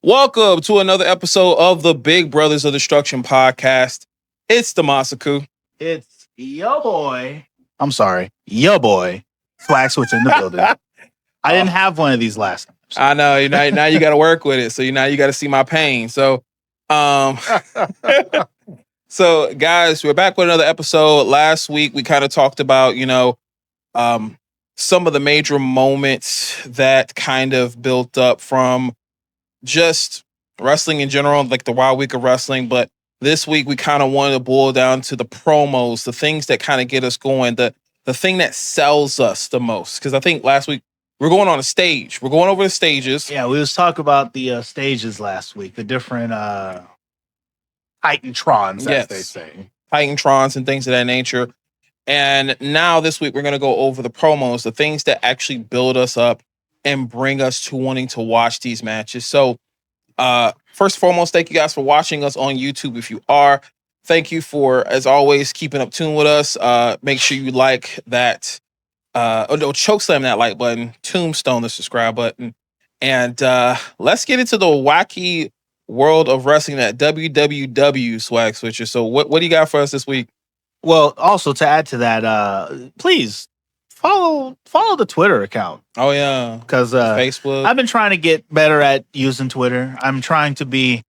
Welcome to another episode of the Big Brothers of Destruction podcast. It's the Masaku. It's your boy. I'm sorry, your boy. Swag Switch in the building. I didn't have one of these last time. I know. Now you got to work with it. So now you got to see my pain. So, so guys, we're back with another episode. Last week we kind of talked about, some of the major moments that kind of built up from just wrestling in general, like the Wild Week of Wrestling. But this week we kind of wanted to boil down to the promos, the things that kind of get us going, the thing that sells us the most. Because I think last week we're going on a stage. We're going over the stages. Yeah, we was talking about the stages last week, the different Titantrons, as they say. Titantrons and things of that nature. And now this week we're going to go over the promos, the things that actually build us up and bring us to wanting to watch these matches. So first and foremost, thank you guys for watching us on YouTube. If you are, thank you for, as always, keeping up tune with us. Make sure you like that, chokeslam that like button, tombstone the subscribe button. And let's get into the wacky world of wrestling, that WWW Swag Switcher. So what do you got for us this week? Well, also to add to that, please follow the Twitter account. Oh yeah, because Facebook. I've been trying to get better at using Twitter. I'm trying to be,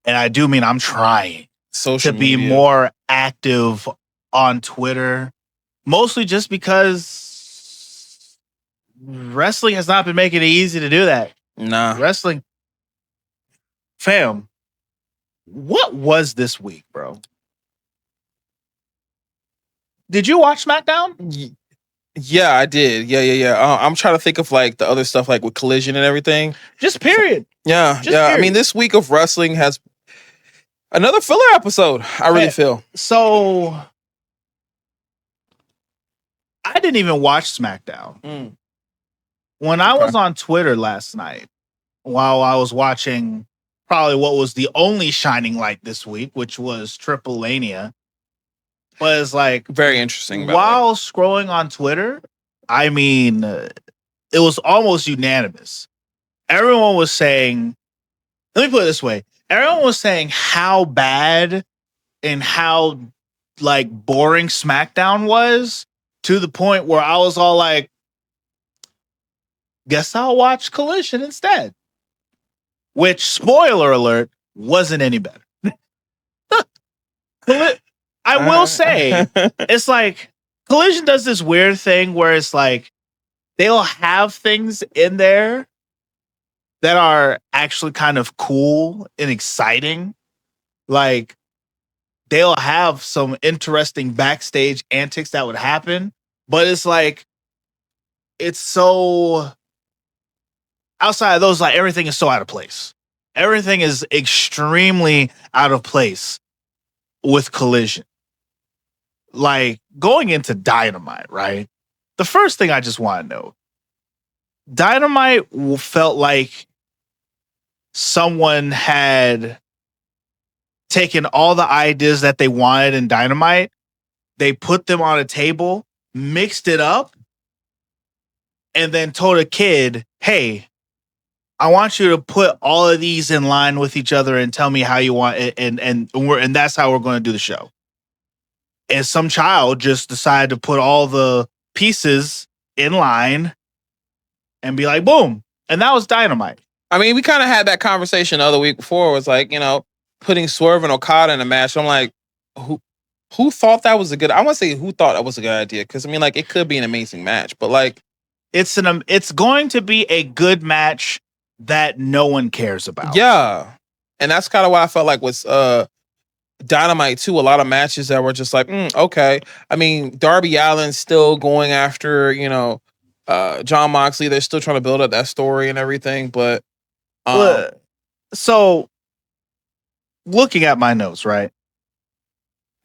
and I do mean I'm trying social to be media. more active on Twitter, mostly just because wrestling has not been making it easy to do that. Nah, Wrestling, fam. What was this week, bro? Did you watch SmackDown? Yeah, I did. Yeah. I'm trying to think of like the other stuff, like with Collision and everything. Just period. Yeah. Period. I mean, this week of wrestling has another filler episode, I really feel. So I didn't even watch SmackDown. When I was on Twitter last night, while I was watching probably what was the only shining light this week, which was Triple-Lania, was like very interesting. While scrolling on Twitter, I mean, it was almost unanimous. Everyone was saying, let me put it this way. Everyone was saying how bad and how like boring SmackDown was, to the point where I was all like, guess I'll watch Collision instead. Which, spoiler alert, wasn't any better. I will say, it's like Collision does this weird thing where it's like they'll have things in there that are actually kind of cool and exciting. Like they'll have some interesting backstage antics that would happen, but it's like it's so outside of those, like everything is so out of place. Everything is extremely out of place with Collision. Like going into Dynamite, right? The first thing I just want to know, Dynamite felt like someone had taken all the ideas that they wanted in Dynamite, they put them on a table, mixed it up, and then told a kid, hey, I want you to put all of these in line with each other and tell me how you want it, and that's how we're going to do the show. And some child just decided to put all the pieces in line and be like, boom. And that was Dynamite. I mean, we kind of had that conversation the other week before. It was like, putting Swerve and Okada in a match. I'm like, who thought that was a good, I want to say who thought that was a good idea. Because I mean, like, it could be an amazing match, but like, it's going to be a good match that no one cares about. Yeah. And that's kind of what I felt like was Dynamite too. A lot of matches that were just like, okay. I mean, Darby Allin's still going after, John Moxley. They're still trying to build up that story and everything. But so looking at my notes, right?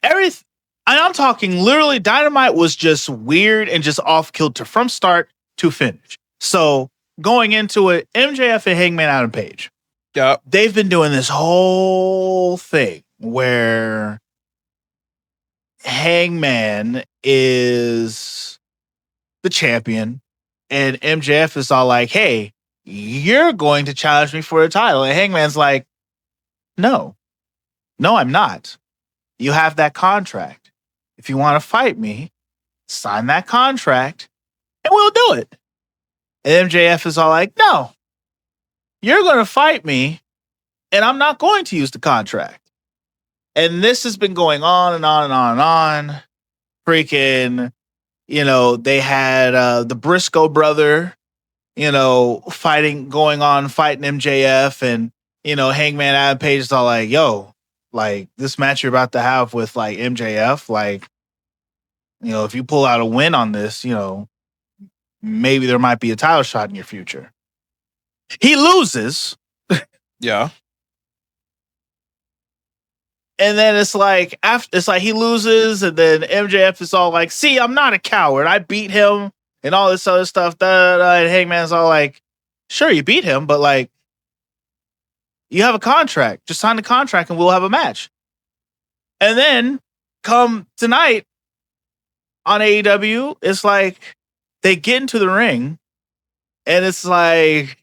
I'm talking literally Dynamite was just weird and just off kilter from start to finish. So going into it, MJF and Hangman Adam Page. Yep. They've been doing this whole thing where Hangman is the champion and MJF is all like, hey, you're going to challenge me for a title. And Hangman's like, no, I'm not. You have that contract. If you want to fight me, sign that contract and we'll do it. And MJF is all like, no, you're going to fight me and I'm not going to use the contract. And this has been going on and on and on and on. Freaking, they had the Briscoe brother, fighting MJF, and, Hangman Adam Page is all like, yo, like this match you're about to have with like MJF, like, if you pull out a win on this, maybe there might be a title shot in your future. He loses. Yeah. And then it's like he loses, and then MJF is all like, see, I'm not a coward. I beat him and all this other stuff. And Hangman's all like, sure, you beat him, but like, you have a contract. Just sign the contract and we'll have a match. And then come tonight on AEW, it's like they get into the ring and it's like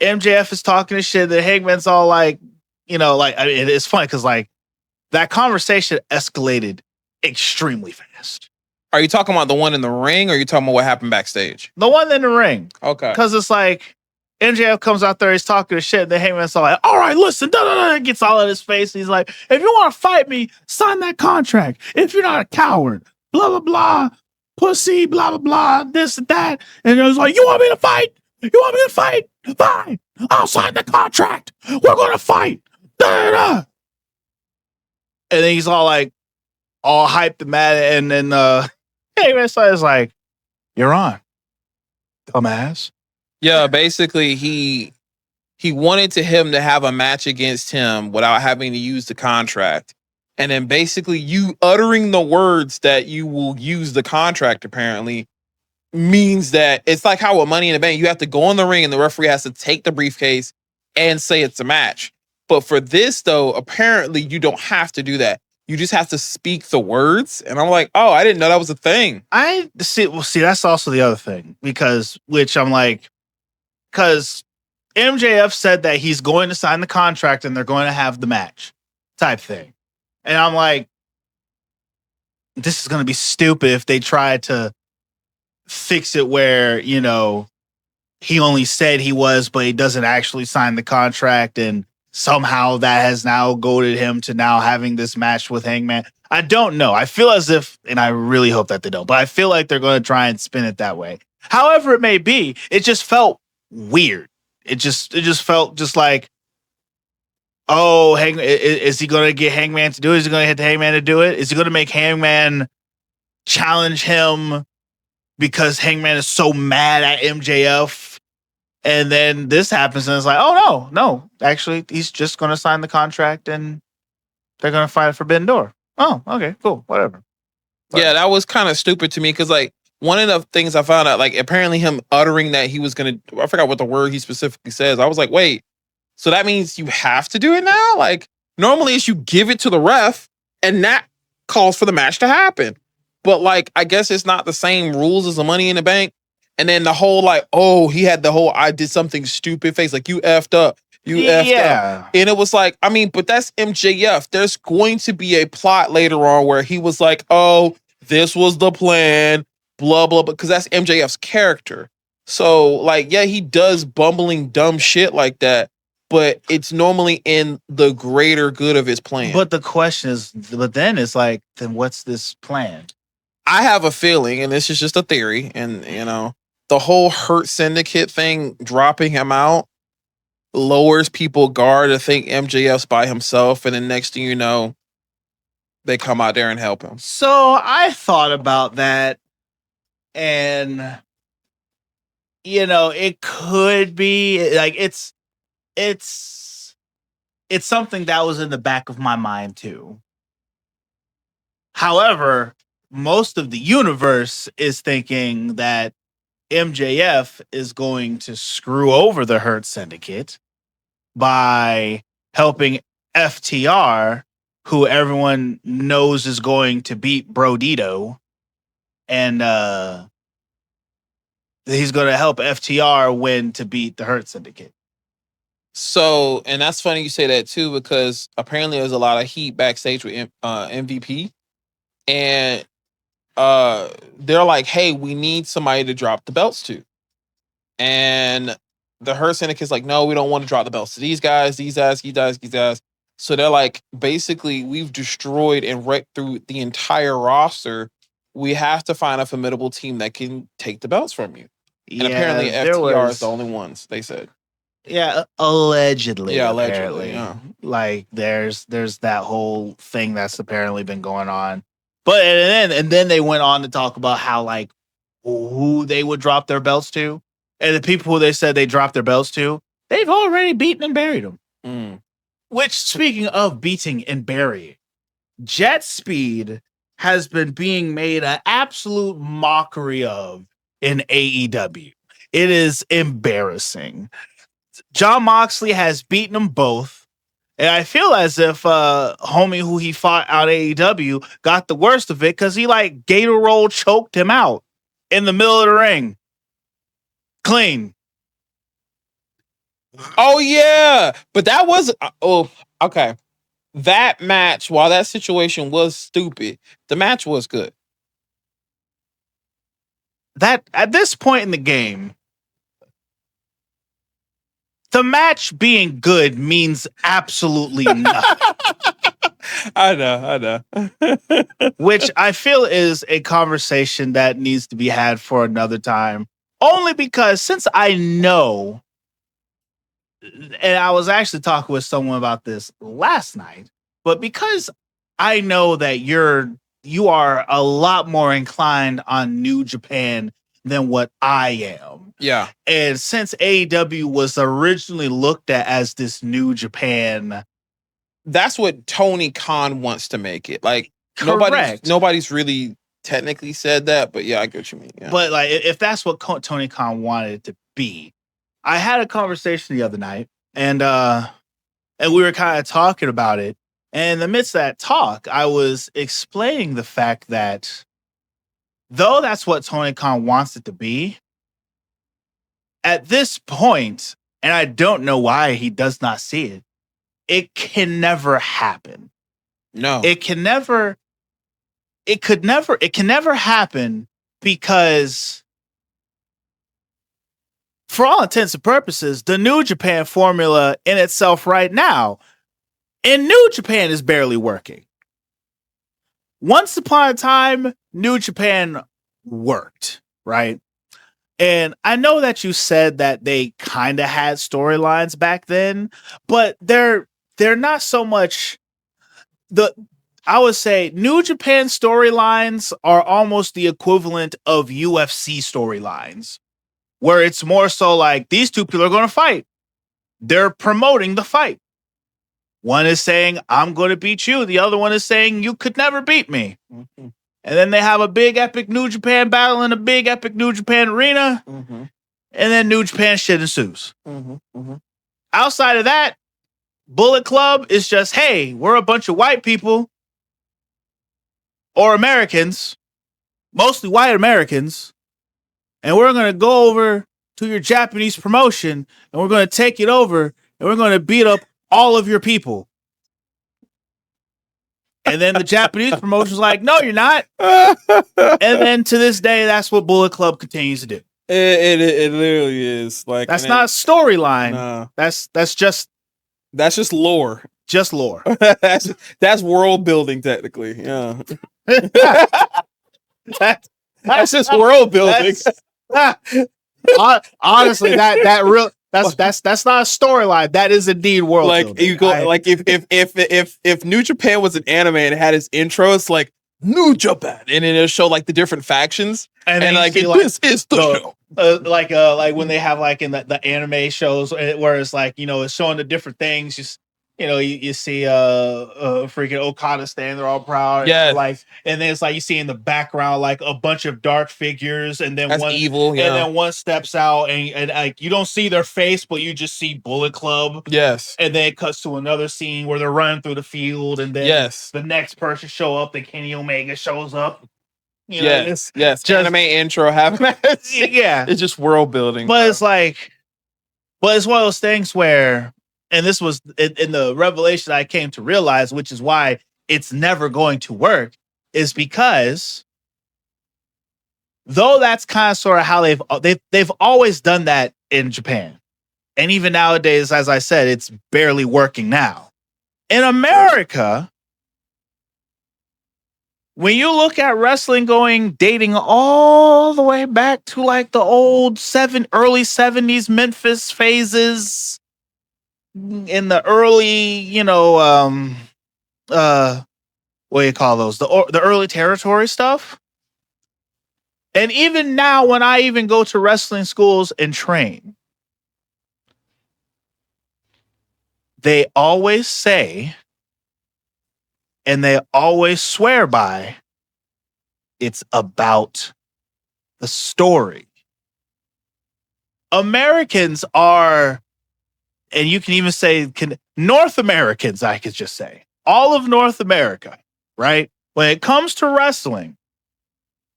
MJF is talking to shit. The Hangman's all like, it's funny because like that conversation escalated extremely fast. Are you talking about the one in the ring, or are you talking about what happened backstage? The one in the ring. Okay. Because it's like MJF comes out there, he's talking to shit. And the Hangman's all like, all right, listen, gets all in his face. He's like, if you want to fight me, sign that contract. If you're not a coward, blah, blah, blah, pussy, blah, blah, blah, this and that. And it was like, you want me to fight? You want me to fight? Fine. I'll sign the contract. We're going to fight. Da-da-da. And then he's all like, all hyped and mad. And then Hangman is like, you're on, dumbass. Yeah, basically he wanted him to have a match against him without having to use the contract. And then basically you uttering the words that you will use the contract apparently means that it's like how with Money in the Bank, you have to go in the ring and the referee has to take the briefcase and say it's a match. But for this though, apparently you don't have to do that. You just have to speak the words. And I'm like, oh, I didn't know that was a thing. I see. Well, see, that's also the other thing because MJF said that he's going to sign the contract and they're going to have the match type thing. And I'm like, this is going to be stupid if they try to fix it where, he only said he was, but he doesn't actually sign the contract. And somehow that has now goaded him to now having this match with Hangman. I don't know. I feel as if, and I really hope that they don't, but I feel like they're going to try and spin it that way. However it may be, it just felt weird. It just felt just like, oh, is he going to get Hangman to do it? Is he going to hit the Hangman to do it? Is he going to make Hangman challenge him because Hangman is so mad at MJF? And then this happens and it's like, oh, no. Actually, he's just going to sign the contract and they're going to fight a forbidden door. Oh, okay, cool, whatever. Yeah, that was kind of stupid to me because like one of the things I found out, like apparently him uttering that he was going to, I forgot what the word he specifically says. I was like, wait, so that means you have to do it now? Like normally it's you give it to the ref and that calls for the match to happen. But like, I guess it's not the same rules as the Money in the Bank. And then the whole like, oh, he had the whole I did something stupid face. Like you effed up. You effed up. And it was like, I mean, but that's MJF. There's going to be a plot later on where he was like, oh, this was the plan, blah, blah, blah. Because that's MJF's character. So like, yeah, he does bumbling dumb shit like that. But it's normally in the greater good of his plan. But the question is, but then it's like, then what's this plan? I have a feeling, and this is just a theory, and the whole Hurt Syndicate thing, dropping him out, lowers people guard to think MJF's by himself, and then next thing you know, they come out there and help him. So I thought about that, and it could be like it's something that was in the back of my mind too. However, most of the universe is thinking that MJF is going to screw over the Hurt Syndicate by helping FTR, who everyone knows is going to beat Brodito, and he's going to help FTR win to beat the Hurt Syndicate. So, and that's funny you say that too, because apparently there's a lot of heat backstage with MVP, and they're like, "Hey, we need somebody to drop the belts to," and the Hurt Syndicate's like, "No, we don't want to drop the belts to these guys, these guys, these guys, these guys." So they're like, basically, we've destroyed and wrecked through the entire roster. We have to find a formidable team that can take the belts from you. And apparently FTR is the only ones, they said. Yeah, allegedly. Yeah, allegedly. Yeah. Like there's that whole thing that's apparently been going on. But and then they went on to talk about how like who they would drop their belts to. And the people who they said they dropped their belts to, they've already beaten and buried them. Which, speaking of beating and burying, Jet Speed has been being made an absolute mockery of in AEW. It is embarrassing. Jon Moxley has beaten them both. And I feel as if homie who he fought out AEW got the worst of it because he like gator roll choked him out in the middle of the ring. Clean. Oh, yeah. But that was... okay. That match, while that situation was stupid, the match was good. That at this point in the game, the match being good means absolutely nothing. I know. Which I feel is a conversation that needs to be had for another time. Only because since I know, and I was actually talking with someone about this last night, but because I know that you are a lot more inclined on New Japan than what I am. Yeah. And since AEW was originally looked at as this New Japan, that's what Tony Khan wants to make it. Like nobody's really technically said that, but yeah, I get what you mean. Yeah. But like if that's what Tony Khan wanted it to be. I had a conversation the other night and we were kind of talking about it. And in the midst of that talk, I was explaining the fact that though that's what Tony Khan wants it to be, at this point, and I don't know why he does not see it, it can never happen. No. It can never happen because for all intents and purposes, the New Japan formula in itself right now in New Japan is barely working. Once upon a time, New Japan worked, right? And I know that you said that they kind of had storylines back then, but they're not so much I would say New Japan storylines are almost the equivalent of UFC storylines, where it's more so like these two people are going to fight. They're promoting the fight. One is saying, I'm going to beat you. The other one is saying, you could never beat me. Mm-hmm. And then they have a big epic New Japan battle in a big epic New Japan arena. Mm-hmm. And then New Japan shit ensues. Mm-hmm. Mm-hmm. Outside of that, Bullet Club is just, hey, we're a bunch of white people or Americans, mostly white Americans. And we're going to go over to your Japanese promotion and we're going to take it over and we're going to beat up all of your people. And then the Japanese promotion's like, no, you're not. And then to this day, that's what Bullet Club continues to do. It literally is. Like that's not a storyline. No. That's just lore. Just lore. that's world building technically. Yeah. That's just world building. Honestly, that's not a storyline. That is indeed world like building. You go like if New Japan was an anime and it had its intro, it's like New Japan, and then it'll show like the different factions, and like this is the show. Like when they have like in the anime shows where it's like, you know, it's showing the different things. Just, you know, you see freaking Okada standing there all proud. Yeah. Like, and then it's like you see in the background like a bunch of dark figures, and then that's one evil, yeah. And then one steps out and like you don't see their face, but you just see Bullet Club. Yes. And then it cuts to another scene where they're running through the field, and then the next person show up, the Kenny Omega shows up. Yes. Just anime intro, have yeah. It's just world building. But it's like, but it's one of those things where, and this was in the revelation I came to realize, which is why it's never going to work, is because though that's kind of sort of how they've always done that in Japan. And even nowadays, as I said, it's barely working now. In America, when you look at wrestling dating all the way back to like the old early 70s Memphis phases, in the early, what do you call those? The early territory stuff. And even now, when I even go to wrestling schools and train, they always say, and they always swear by, it's about the story. Americans are, and you can even say North Americans, I could just say, all of North America, right? When it comes to wrestling,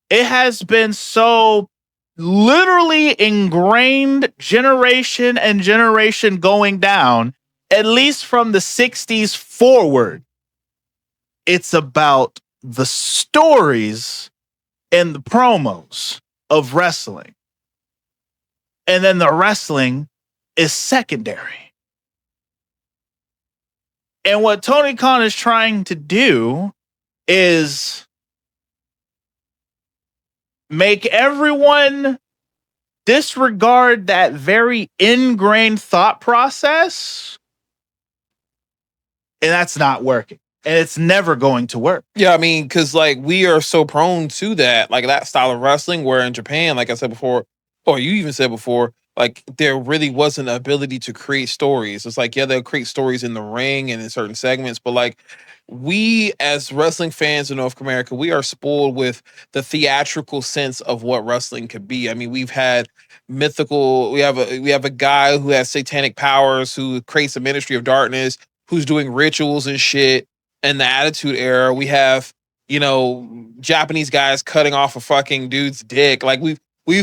it has been so literally ingrained generation and generation going down, at least from the 60s forward. It's about the stories and the promos of wrestling. And then the wrestling is secondary. And what Tony Khan is trying to do is make everyone disregard that very ingrained thought process. And that's not working. And it's never going to work. Yeah, I mean, because like we are so prone to that, like that style of wrestling, where in Japan, like I said before, or you even said before, like there really wasn't an ability to create stories. It's like, yeah, they'll create stories in the ring and in certain segments, but like we as wrestling fans in North America, we are spoiled with the theatrical sense of what wrestling could be. I mean, we've had mythical, we have a guy who has satanic powers, who creates a ministry of darkness, who's doing rituals and shit. In the Attitude Era, we have, Japanese guys cutting off a fucking dude's dick. Like we've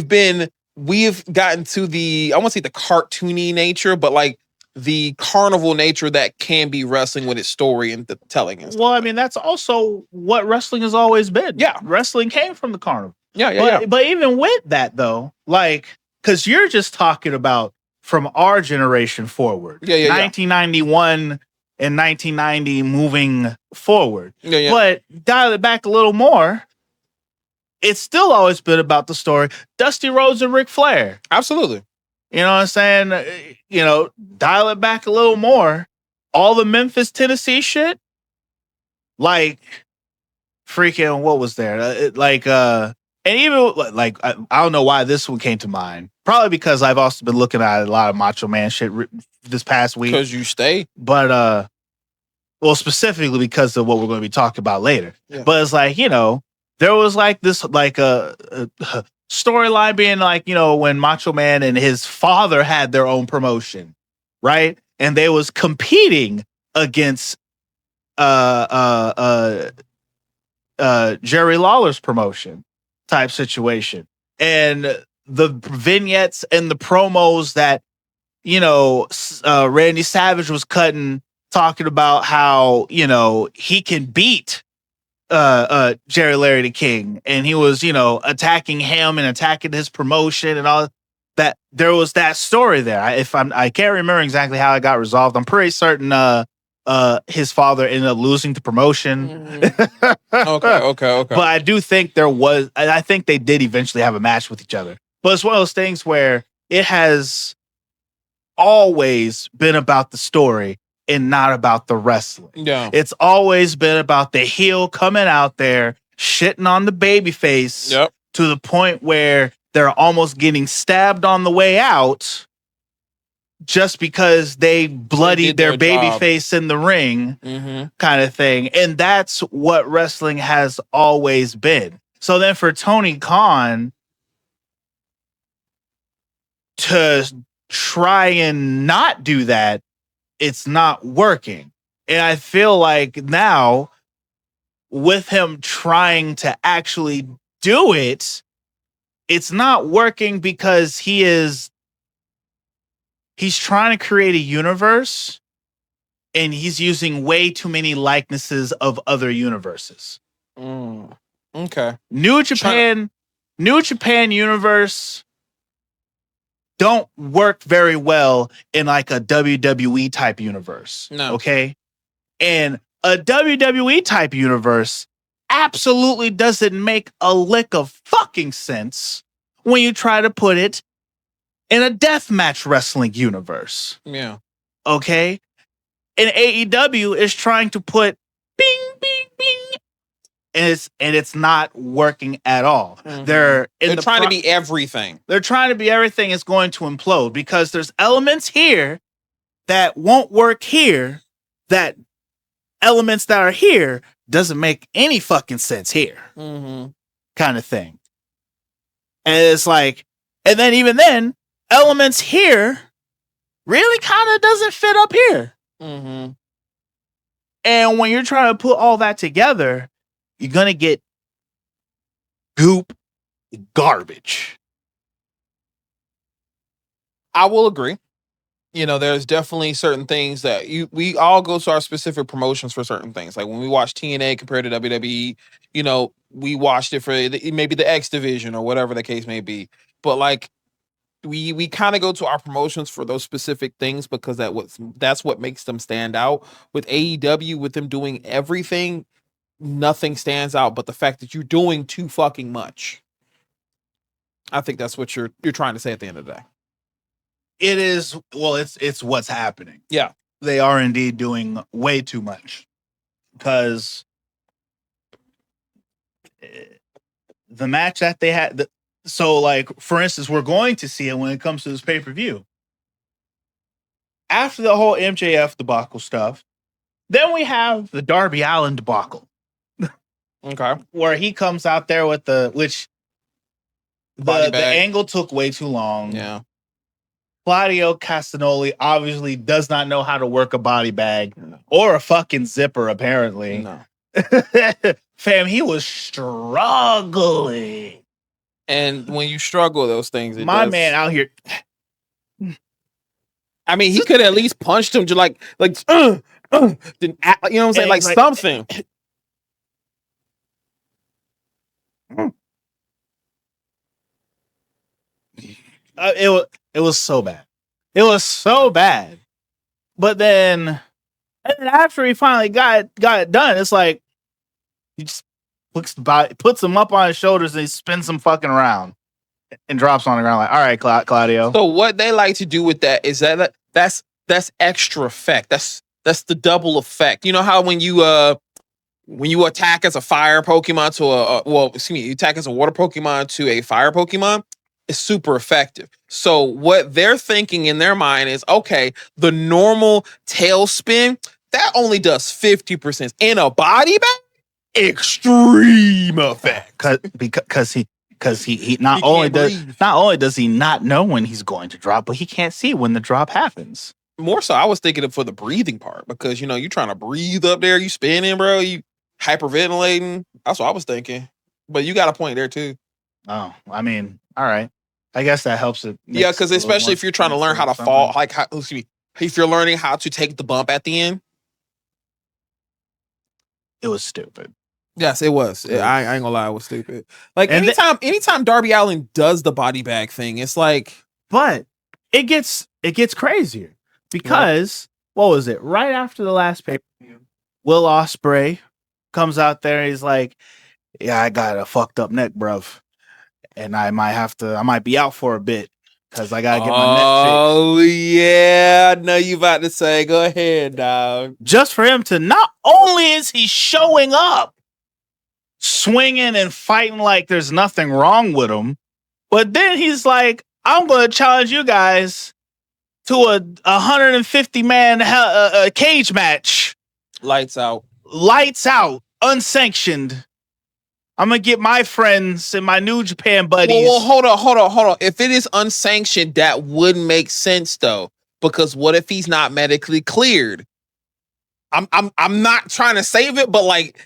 gotten to the, I won't say the cartoony nature, but like the carnival nature that can be wrestling with its story and the telling and stuff. Well, I mean, that's also what wrestling has always been. Yeah. Wrestling came from the carnival. Yeah. But even with that though, like, because you're just talking about from our generation forward. 1991 and 1990 moving forward. Yeah. But dial it back a little more, it's still always been about the story. Dusty Rhodes and Ric Flair. Absolutely. You know what I'm saying? Dial it back a little more. All the Memphis, Tennessee shit. Like, freaking, what was there? And even like, I don't know why this one came to mind. Probably because I've also been looking at a lot of Macho Man shit this past week. Because you stay. But, well, specifically because of what we're going to be talking about later. Yeah. But it's like, there was like this, like a storyline being like, when Macho Man and his father had their own promotion, right? And they was competing against Jerry Lawler's promotion type situation. And the vignettes and the promos that, Randy Savage was cutting, talking about how, he can beat Jerry Larry the King, and he was, attacking him and attacking his promotion and all that. There was that story there. I can't remember exactly how it got resolved. I'm pretty certain his father ended up losing the promotion. Okay. But I do think I think they did eventually have a match with each other. But it's one of those things where it has always been about the story and not about the wrestling. Yeah. It's always been about the heel coming out there, shitting on the babyface to the point where they're almost getting stabbed on the way out just because they bloodied their babyface in the ring, kind of thing. And that's what wrestling has always been. So then for Tony Khan to try and not do that, it's not working. And I feel like now with him trying to actually do it, it's not working because he's trying to create a universe and he's using way too many likenesses of other universes. Okay. New Japan universe don't work very well in like a WWE type universe. No. Okay. And a WWE type universe absolutely doesn't make a lick of fucking sense when you try to put it in a deathmatch wrestling universe. Yeah. Okay. And AEW is trying to put bing, bing, bing. And it's not working at all. Mm-hmm. They're trying to be everything. They're trying to be everything. Is going to implode because there's elements here that won't work here. That elements that are here doesn't make any fucking sense here. Mm-hmm. Kind of thing. And it's like, and then even then, elements here really kind of doesn't fit up here. Mm-hmm. And when you're trying to put all that together, you're going to get goop garbage. I will agree. You know, there's definitely certain things that we all go to our specific promotions for certain things. Like when we watch TNA compared to WWE, you know, we watched it for maybe the X division or whatever the case may be. But like we kind of go to our promotions for those specific things because that's what makes them stand out. With AEW, with them doing everything, nothing stands out but the fact that you're doing too fucking much. I think that's what you're trying to say at the end of the day. It is, well, it's what's happening. Yeah. They are indeed doing way too much. Because the match that they had, so like, for instance, we're going to see it when it comes to this pay-per-view. After the whole MJF debacle stuff, then we have the Darby Allin debacle. Okay. Where he comes out there with the angle took way too long. Yeah. Claudio Castagnoli obviously does not know how to work a body bag or a fucking zipper, apparently. No. Fam, he was struggling. And when you struggle thwhat things, man out here. I mean, he could at least punched him to like then, you know what I'm saying? Like something. It was so bad. It was so bad. But then after he finally got it done, it's like he just puts him up on his shoulders and he spins him fucking around and drops on the ground like, all right, Claudio. So what they like to do with that is that's extra effect. That's the double effect. You know how when you attack as a fire Pokemon to you attack as a water Pokemon to a fire Pokemon, it's super effective. So what they're thinking in their mind is, okay, the normal tail spin, that only does 50%. In a body bag, extreme effect. Because he not only does he not know when he's going to drop, but he can't see when the drop happens. More so, I was thinking of for the breathing part because you know you're trying to breathe up there, you spinning, bro, you hyperventilating. That's what I was thinking. But you got a point there too. Oh, I mean, all right. I guess that helps it. Yeah, because especially if you're trying to learn how to fall, like if you're learning how to take the bump at the end. It was stupid. Yes, it was. I ain't gonna lie, it was stupid. Like anytime Darby Allin does the body bag thing, it's like, but it gets crazier because what was it? Right after the last pay-per-view, Will Ospreay comes out there and he's like, "Yeah, I got a fucked up neck, bruv, and I might be out for a bit because I gotta get my neck fixed." Oh yeah, I know you about to say. Go ahead, dog. Just for him to not only is he showing up, swinging and fighting like there's nothing wrong with him, but then he's like, "I'm going to challenge you guys to a 150 man cage match, lights out, unsanctioned. I'm gonna get my friends and my New Japan buddies." Well, hold on. If it is unsanctioned, that would make sense though, because what if he's not medically cleared? I'm not trying to save it, but like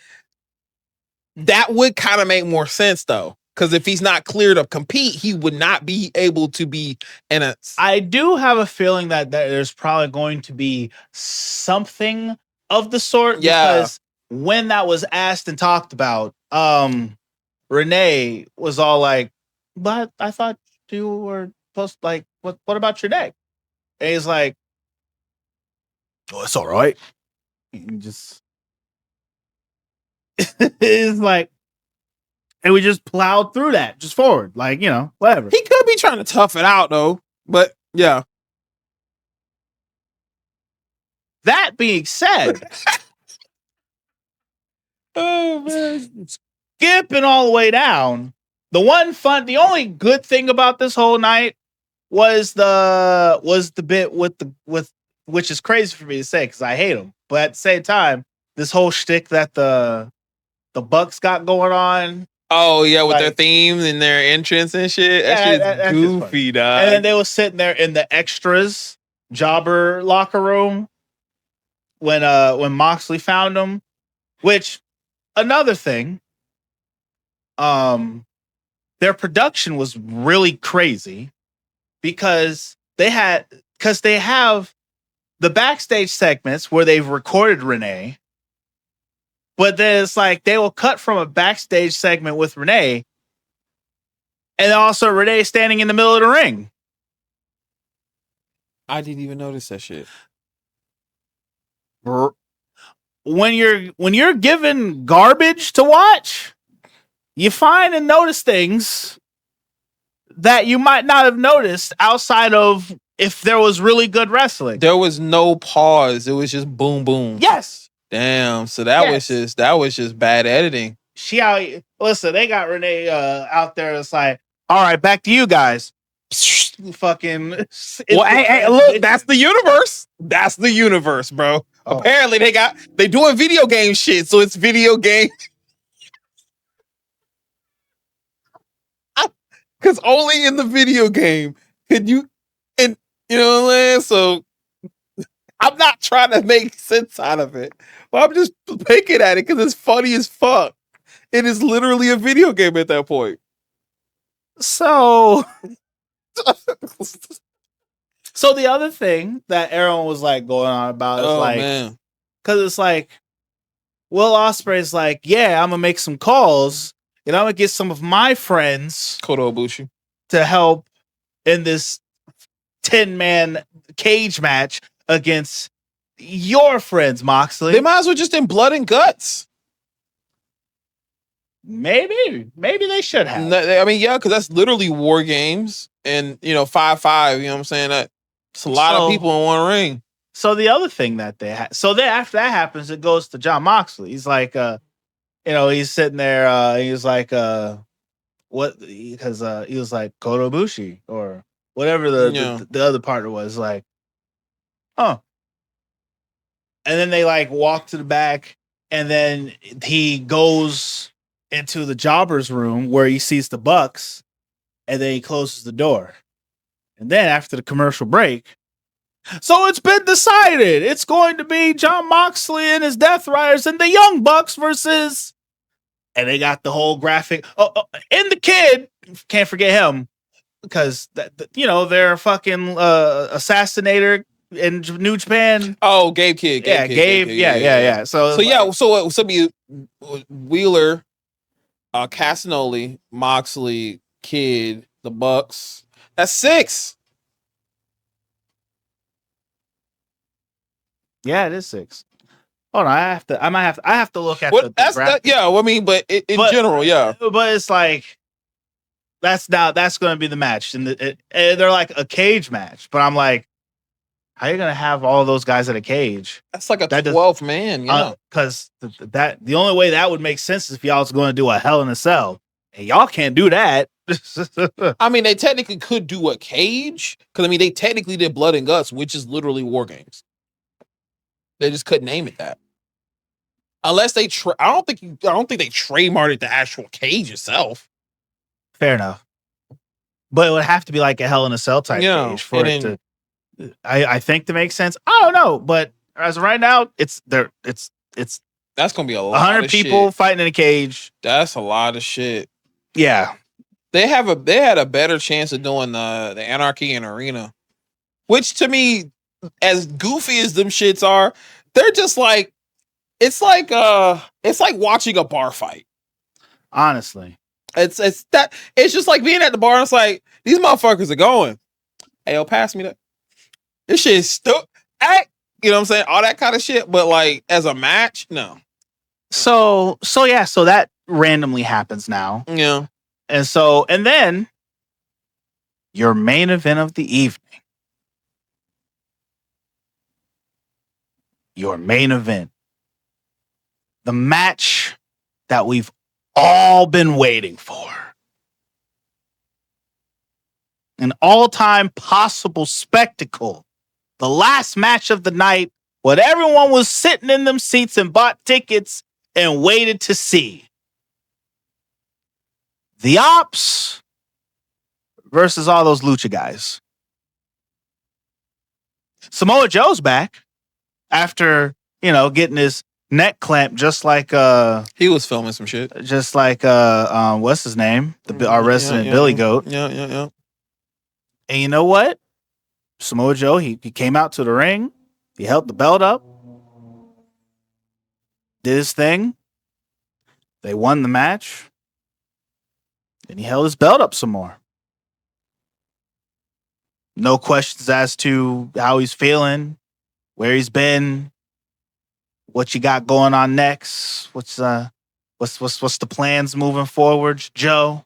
that would kind of make more sense though, Because if he's not cleared to compete, he would not be able to be in a. I do have a feeling that there's probably going to be something of the sort. Yeah. Because when that was asked and talked about, Renee was all like, "But I thought you were supposed like what about your neck?" And he's like, "Oh, it's all right." He just it's like, and we just plowed through that, just forward, like, you know, whatever. He could be trying to tough it out though, but yeah. That being said, Oh man, skipping all the way down, the only good thing about this whole night was the bit with which is crazy for me to say because I hate him, but at the same time, this whole shtick that the Bucks got going on. Oh yeah, with like, their theme and their entrance and shit. That shit is goofy, dog. And then they was sitting there in the extras jobber locker room when Moxley found him. Which another thing, their production was really crazy because they have the backstage segments where they've recorded Renee. But then it's like they will cut from a backstage segment with Renee, and also Renee standing in the middle of the ring. I didn't even notice that shit. When you're given garbage to watch, you find and notice things that you might not have noticed outside of if there was really good wrestling. There was no pause. It was just boom, boom. Yes. Damn. So that was just bad editing. Listen, they got Renee out there. It's like, all right, back to you guys. Fucking. Well, hey, look, that's the universe. That's the universe, bro. Oh. Apparently, they doing video game shit, so it's video game. Because only in the video game could you, and you know what I'm saying. So I'm not trying to make sense out of it. But I'm just picking at it because it's funny as fuck. It is literally a video game at that point. So the other thing that Aaron was like going on about is because it's like, Will Ospreay's like, yeah, I'm gonna make some calls and I'm gonna get some of my friends, Kota Ibushi, to help in this 10-man cage match against your friends, Moxley. They might as well just in blood and guts. Maybe they should have. I mean, yeah, because that's literally war games, and 5-5. You know what I'm saying? That's a lot of people in one ring. So the other thing that they had, so then after that happens, it goes to Jon Moxley. He's like, he's sitting there. He's like, what? Because he was like Kota Ibushi or whatever the other partner was like, oh. And then they like walk to the back, and then he goes into the jobber's room where he sees the Bucks, and then he closes the door. And then after the commercial break, so it's been decided it's going to be Jon Moxley and his Death Riders and the Young Bucks versus, and they got the whole graphic. And the kid, can't forget him because they're fucking assassinator in New Japan. Oh, Gabe Kidd. Gabe. Yeah. So be Wheeler, Casanoli, Moxley, Kidd, the Bucks. That's 6. Yeah, it is 6. Hold on, I have to look at the graphic. But in general, yeah. But it's like that's going to be the match, and they're like a cage match. But I'm like, how are you going to have all those guys in a cage? That's like a 12 man, because the only way that would make sense is if y'all was going to do a Hell in a Cell, and y'all can't do that. I mean, they technically could do a cage because they technically did Blood and Guts, which is literally war games. They just couldn't name it that. Unless they I don't think they trademarked the actual cage itself. Fair enough. But it would have to be like a Hell in a Cell type cage for it to I think to make sense. I don't know, but as of right now, it's that's gonna be a lot 100 of people shit. Fighting in a cage. That's a lot of shit. Yeah. They had a better chance of doing the Anarchy in Arena, which to me, as goofy as them shits are, they're just like it's like watching a bar fight. Honestly, it's just like being at the bar. And it's like these motherfuckers are going. Hey, yo, pass me that. This shit is stupid. You know what I'm saying? All that kind of shit. But like as a match, no. So that randomly happens now. Yeah. And then your main event of the evening. Your main event. The match that we've all been waiting for. An all-time possible spectacle. The last match of the night, what everyone was sitting in them seats and bought tickets and waited to see. The Ops versus all those Lucha guys. Samoa Joe's back after, getting his neck clamped just like he was filming some shit. Just like what's his name? Our resident Billy Goat. Yeah. And you know what? Samoa Joe, he came out to the ring. He held the belt up. Did his thing. They won the match. And he held his belt up some more. No questions as to how he's feeling, where he's been, what you got going on next. What's the plans moving forward, Joe?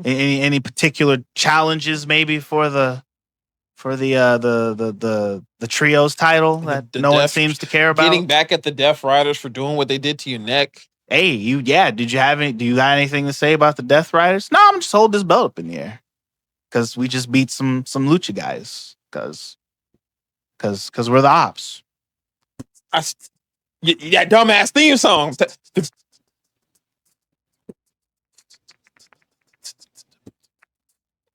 Any particular challenges maybe for the trios title that no one seems to care about? Getting back at the Death Riders for doing what they did to your neck. Hey, do you got anything to say about the Death Riders? No, I'm just holding this belt up in the air. Cause we just beat some Lucha guys. Cause we're the Ops. Yeah, dumbass theme songs.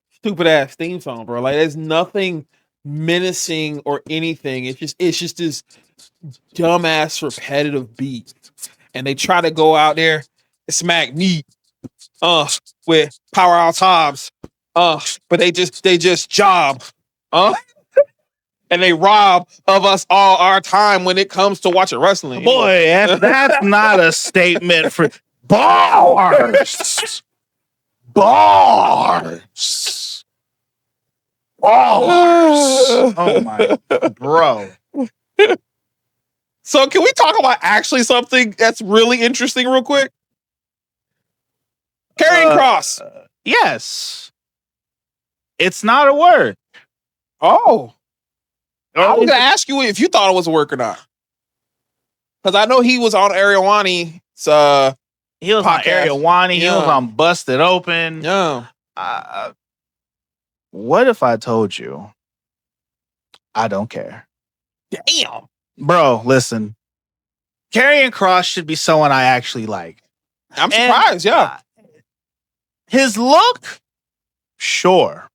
Stupid ass theme song, bro. Like there's nothing menacing or anything. It's just this dumbass repetitive beat. And they try to go out there and smack me with powerhouse Hobbs. But they just job. And they rob of us all our time when it comes to watching wrestling. Boy, that's not a statement for bars. Bars. Oh my bro. So can we talk about actually something that's really interesting real quick? Karrion Kross. Yes. It's not a word. Oh. I was going to ask you if you thought it was a work or not. Because I know he was on Ariel. He was on Ariel. He was on Busted Open. Yeah. What if I told you I don't care? Damn. Bro, listen. Karrion Kross should be someone I actually like. I'm surprised, yeah. His look, sure.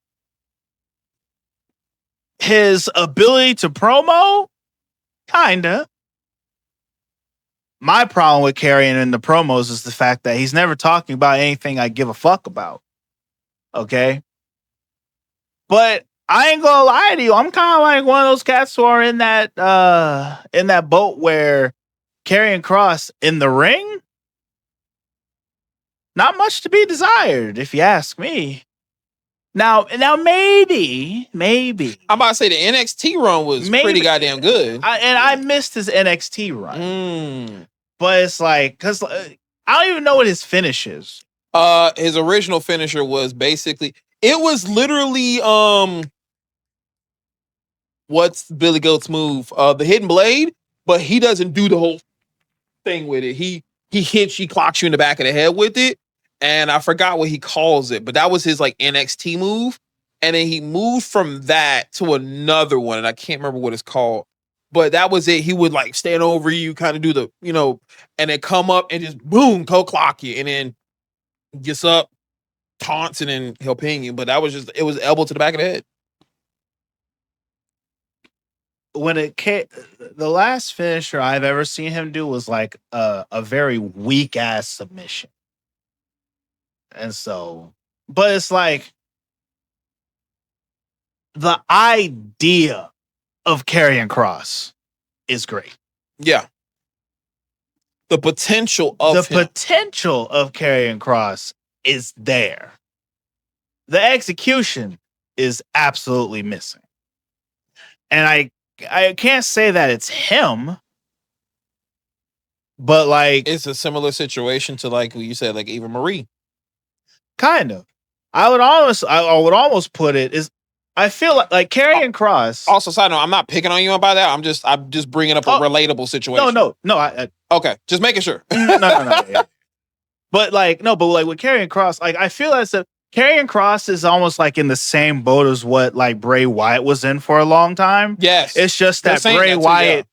His ability to promo, kinda. My problem with Karrion in the promos is the fact that he's never talking about anything I give a fuck about. Okay? But I ain't gonna lie to you. I'm kind of like one of those cats who are in that boat where Karrion Kross in the ring, not much to be desired, if you ask me. Now maybe. I'm about to say the NXT run was pretty goddamn good. I missed his NXT run. But it's like, because I don't even know what his finish is. His original finisher was basically, it was literally, what's Billy Goat's move? The Hidden Blade, but he doesn't do the whole thing with it. He clocks you in the back of the head with it. And I forgot what he calls it, but that was his like NXT move. And then he moved from that to another one, and I can't remember what it's called. But that was it. He would like stand over you, kind of do the, and then come up and just boom, clock you, and then gets up, taunts, and then he'll ping you. But that was it was elbow to the back of the head. When it came, the last finisher I've ever seen him do was like a very weak ass submission. And so, but it's like the idea of Karrion Kross is great. Yeah. The potential of potential of Karrion Kross is there. The execution is absolutely missing. And I can't say that it's him, but like it's a similar situation to like you said, like Eva Marie. Kind of. I would almost put it is. I feel like Karrion Kross. Also, side note, I'm not picking on you about that. I'm just bringing up a relatable situation. No. Okay, just making sure. No. Yeah. But with Karrion Kross, like I feel as if Karrion Kross is almost like in the same boat as what like Bray Wyatt was in for a long time. Yes, it's just that Bray Wyatt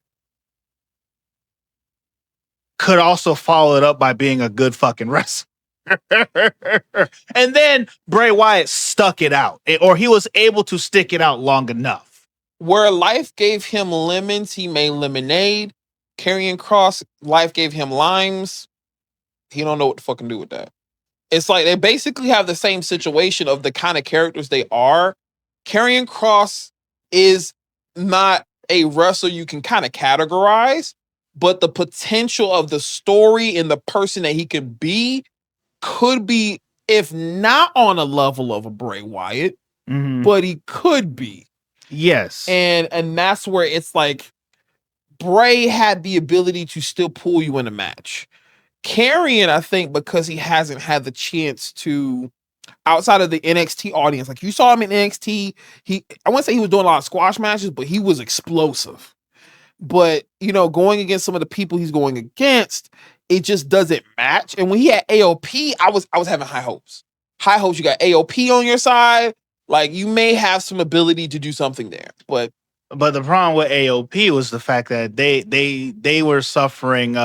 could also follow it up by being a good fucking wrestler. And then Bray Wyatt stuck it out, or he was able to stick it out long enough. Where life gave him lemons, he made lemonade. Karrion Kross, life gave him limes. He don't know what to fucking do with that. It's like they basically have the same situation of the kind of characters they are. Karrion Kross is not a wrestler you can kind of categorize, but the potential of the story and the person that he can be could be, if not on a level of a Bray Wyatt, but he could be. Yes. And that's where it's like Bray had the ability to still pull you in a match. Karrion, I think, because he hasn't had the chance to, outside of the NXT audience, like you saw him in NXT, I wouldn't say he was doing a lot of squash matches, but he was explosive. But, going against some of the people he's going against, it just doesn't match. And when he had AOP, I was having high hopes. High hopes. You got AOP on your side. Like, you may have some ability to do something there. But the problem with AOP was the fact that they were suffering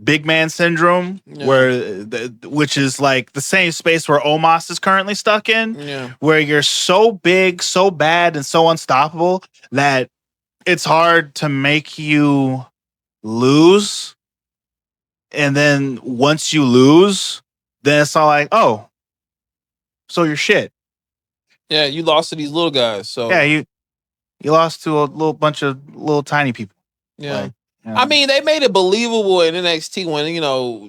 big man syndrome, which is like the same space where Omos is currently stuck in, where you're so big, so bad, and so unstoppable that it's hard to make you lose. And then once you lose, then it's all like, oh, so you're shit. Yeah, you lost to these little guys. So yeah, you lost to a little bunch of little tiny people. Yeah. I mean, they made it believable in NXT when,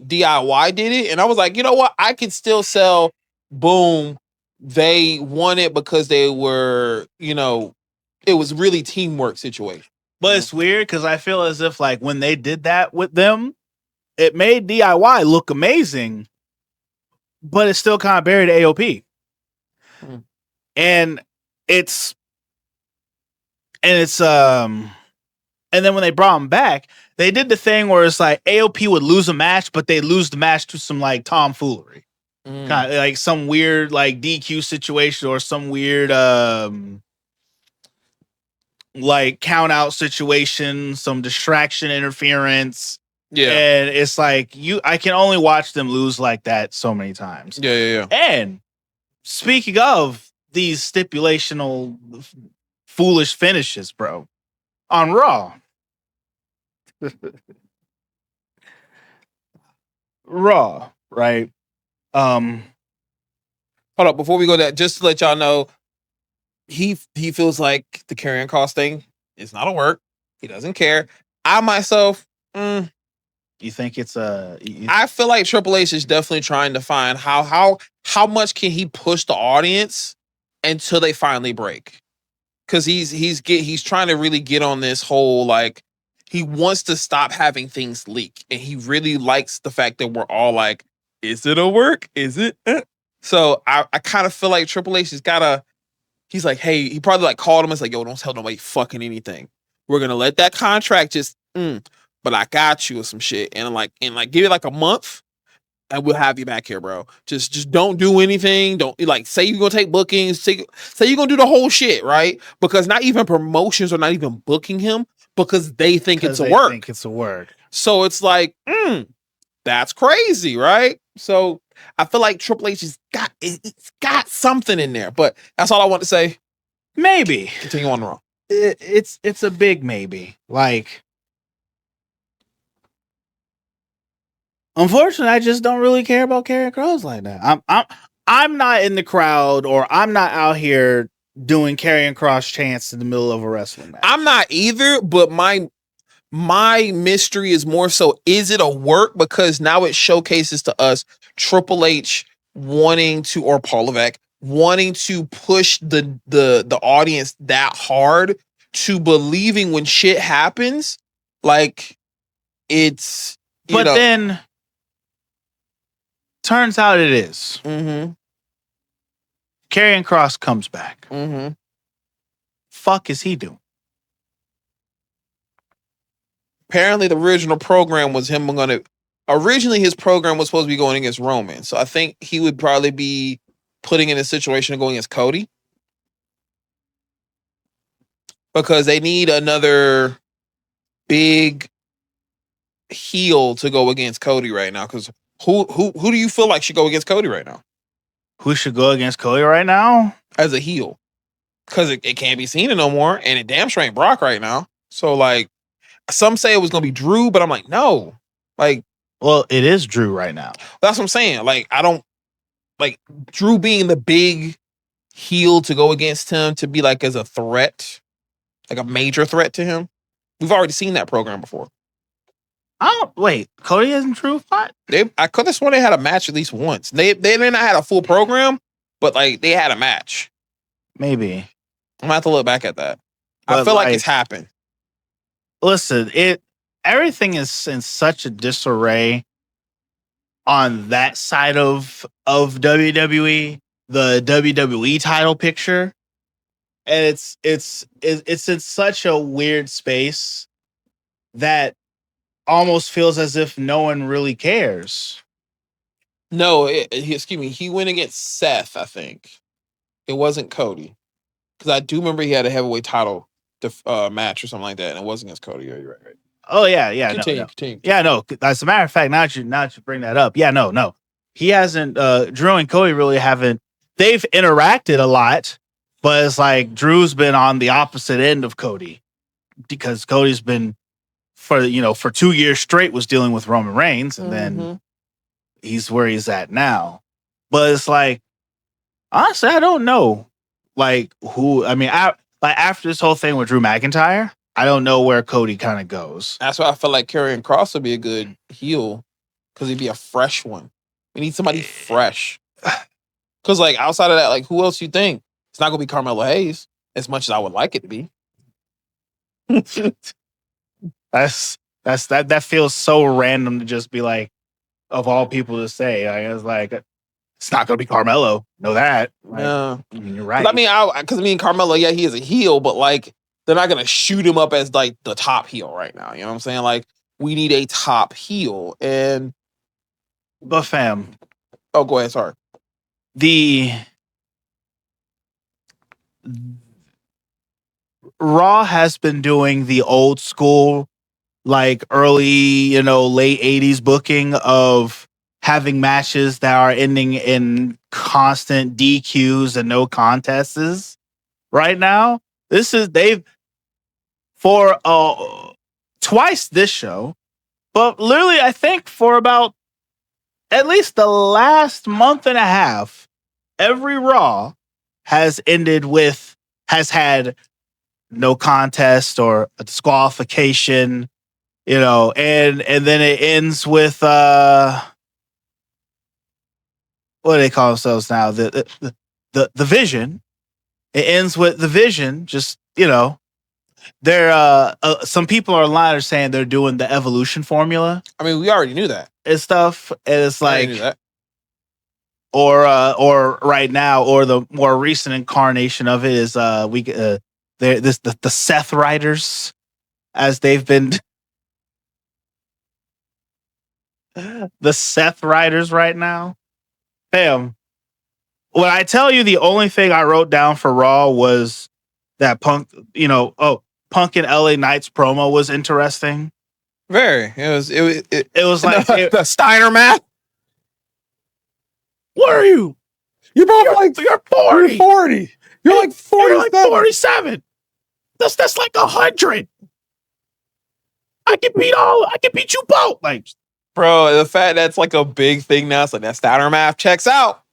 DIY did it. And I was like, you know what? I can still sell. Boom. They won it because they were, it was really teamwork situation. But it's weird because I feel as if like when they did that with them, it made DIY look amazing, but it's still kind of buried AOP. And then when they brought him back, they did the thing where it's like AOP would lose a match, but they lose the match to some like tomfoolery. Kind of like some weird like DQ situation or some weird like count out situation, some distraction interference. Yeah. And it's like I can only watch them lose like that so many times. Yeah. And speaking of these stipulational foolish finishes, bro, on Raw. Raw, right? Hold up, before we go there, just to let y'all know, he feels like the Karrion Kross thing is not a work. He doesn't care. I myself, you think it's I feel like Triple H is definitely trying to find how much can he push the audience until they finally break. Because he's trying to really get on this whole, like, he wants to stop having things leak. And he really likes the fact that we're all like, is it a work? Is it? So I kind of feel like Triple H has he's like, hey, he probably like called him and was like, yo, don't tell nobody fucking anything. We're going to let that contract just, but I got you or some shit. And give it like a month. And we'll have you back here, bro. Just don't do anything. Don't like say you're gonna take bookings. Say you're gonna do the whole shit, right? Because not even promotions are not even booking him because they think it's a work. Think it's a work. So it's like, that's crazy, right? So I feel like Triple H has got something in there, but that's all I want to say. Maybe continue on the Raw. It's a big maybe. Like, Unfortunately, I just don't really care about Karrion Kross like that. I'm not in the crowd, or I'm not out here doing Karrion Kross chants in the middle of a wrestling match. I'm not either, but my mystery is more so, is it a work? Because now it showcases to us Triple H wanting to, or Paul Levesque wanting to push the audience that hard to believing when shit happens, like it's, but then turns out it is. Mm-hmm. Karrion Kross comes back. Mm-hmm. Fuck is he doing? Apparently the original program was him originally his program was supposed to be going against Roman. So I think he would probably be putting in a situation of going against Cody. Because they need another big heel to go against Cody right now. Because who do you feel like should go against Cody right now? Who should go against Cody right now? As a heel. Because it can't be seen no more. And it damn sure ain't Brock right now. So like, some say it was going to be Drew, but I'm like, no. Like, well, it is Drew right now. That's what I'm saying. Like, I don't like Drew being the big heel to go against him, to be like as a threat, like a major threat to him. We've already seen that program before. Wait, Cody hasn't Drew fought? I could have sworn they had a match at least once. They may not had a full program, but like they had a match. Maybe. I'm gonna have to look back at that. But I feel like it's happened. Listen, everything is in such a disarray on that side of WWE, the WWE title picture. And it's in such a weird space that almost feels as if no one really cares. No, excuse me. He went against Seth, I think. It wasn't Cody. Because I do remember he had a heavyweight title match or something like that, and it wasn't against Cody. Yeah, you're right. Oh, yeah. Continue. Yeah, no. As a matter of fact, now that you bring that up, yeah, no. He hasn't, Drew and Cody really haven't, they've interacted a lot, but it's like Drew's been on the opposite end of Cody, because Cody's been, for 2 years straight, was dealing with Roman Reigns, and then he's where he's at now. But it's like, honestly, I don't know, like, who, I mean, after this whole thing with Drew McIntyre, I don't know where Cody kind of goes. That's why I feel like Karrion Kross would be a good heel, because he'd be a fresh one. We need somebody fresh. Because like outside of that, like who else you think? It's not gonna be Carmelo Hayes, as much as I would like it to be. That feels so random to just be like, of all people to say. I was like, it's not gonna be Carmelo. Know that? Like, yeah, I mean, you're right. I mean, Carmelo, yeah, he is a heel, but like they're not gonna shoot him up as like the top heel right now. You know what I'm saying? Like we need a top heel, but fam. Oh, go ahead. Sorry. Raw has been doing the old school, like early, late 80s booking of having matches that are ending in constant DQs and no contests. Right now, they've for twice this show, but literally I think for about at least the last month and a half, every Raw has had no contest or a disqualification, and then it ends with what do they call themselves now? The Vision. It ends with the Vision. Just there. Some people are online are saying they're doing the Evolution formula. I mean, we already knew that. And stuff, and it's like, or right now, or the more recent incarnation of it is the Seth Riders, as they've been the Seth Riders right now. Bam. When I tell you, the only thing I wrote down for Raw was that Punk and LA Knight's promo was interesting. Very. It was like the Steiner match. What are you? You're 40. You're 40. You're like 47. You're like 47. That's like 100. I can beat you both. Like, Bro, the fact that's like a big thing now, it's like that Steiner math checks out.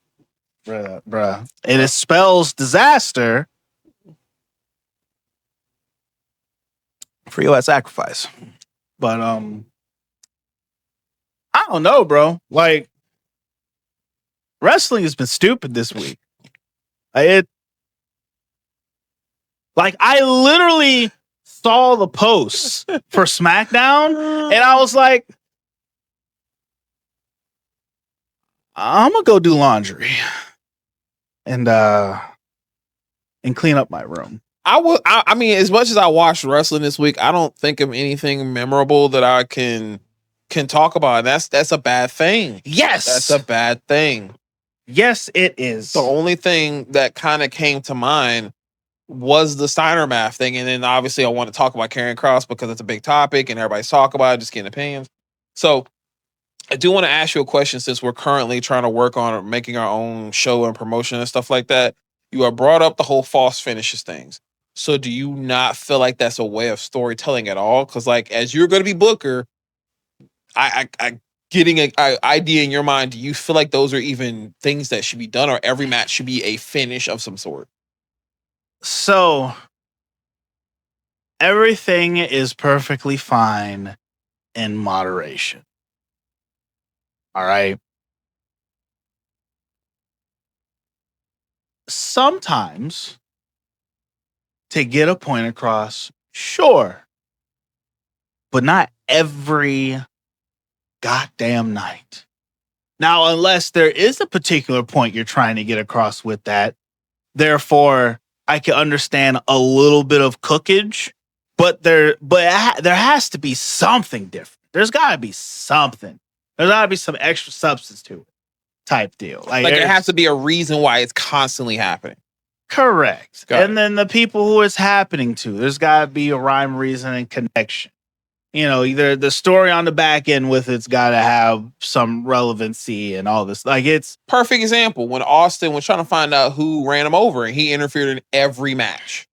Bruh. And it spells disaster for you at sacrifice. But I don't know, bro. Like, wrestling has been stupid this week. I literally saw the posts for SmackDown, and I was like, I'm gonna go do laundry and clean up my room. I mean, as much as I watched wrestling this week, I don't think of anything memorable that I can talk about. That's a bad thing. Yes, that's a bad thing. Yes, it is. The only thing that kind of came to mind was the Steiner math thing, and then obviously I want to talk about Karrion Kross because it's a big topic and everybody's talking about it, just getting opinions. So I do want to ask you a question since we're currently trying to work on making our own show and promotion and stuff like that. You have brought up the whole false finishes things. So do you not feel like that's a way of storytelling at all? Because like as you're going to be Booker, I getting an idea in your mind, do you feel like those are even things that should be done, or every match should be a finish of some sort? So everything is perfectly fine in moderation. All right. Sometimes to get a point across, sure. But not every goddamn night. Now, unless there is a particular point you're trying to get across with that, therefore, I can understand a little bit of cookage, but there has to be something different. There's got to be something. There's got to be some extra substance to it, type deal. Like there has to be a reason why it's constantly happening. Correct. And then the people who it's happening to, there's got to be a rhyme, reason, and connection. You know, either the story on the back end with it's got to have some relevancy and all this. Like it's perfect example when Austin was trying to find out who ran him over, and he interfered in every match.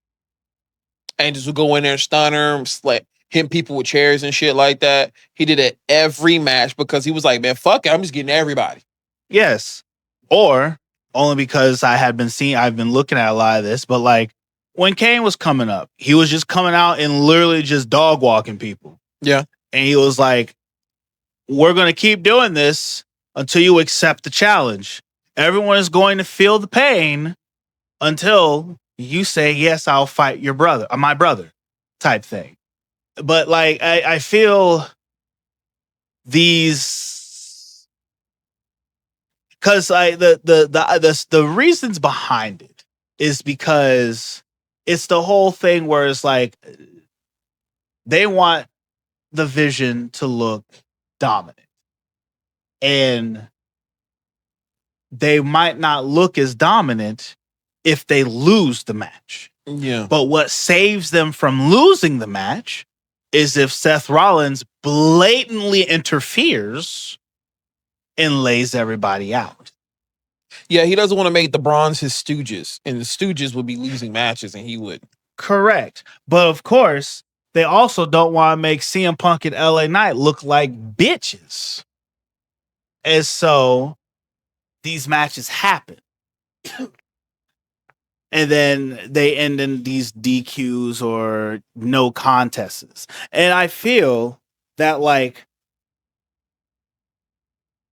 And just would go in there, stunner, hit people with chairs and shit like that. He did it every match because he was like, man, fuck it, I'm just getting everybody. Yes. Or only because I've been looking at a lot of this, but like when Kane was coming up, he was just coming out and literally just dog walking people. Yeah. And he was like, we're going to keep doing this until you accept the challenge. Everyone is going to feel the pain until you say, yes, I'll fight your brother, my brother type thing. But like, I feel these, because the reasons behind it is because it's the whole thing where it's like they want the Vision to look dominant, and they might not look as dominant if they lose the match. Yeah. But what saves them from losing the match is if Seth Rollins blatantly interferes and lays everybody out. Yeah, he doesn't want to make the Bronze his stooges, and the stooges would be losing matches, and he would. Correct. But of course, they also don't want to make CM Punk and LA Knight look like bitches. And so these matches happen. And then they end in these DQs or no contests. And I feel that like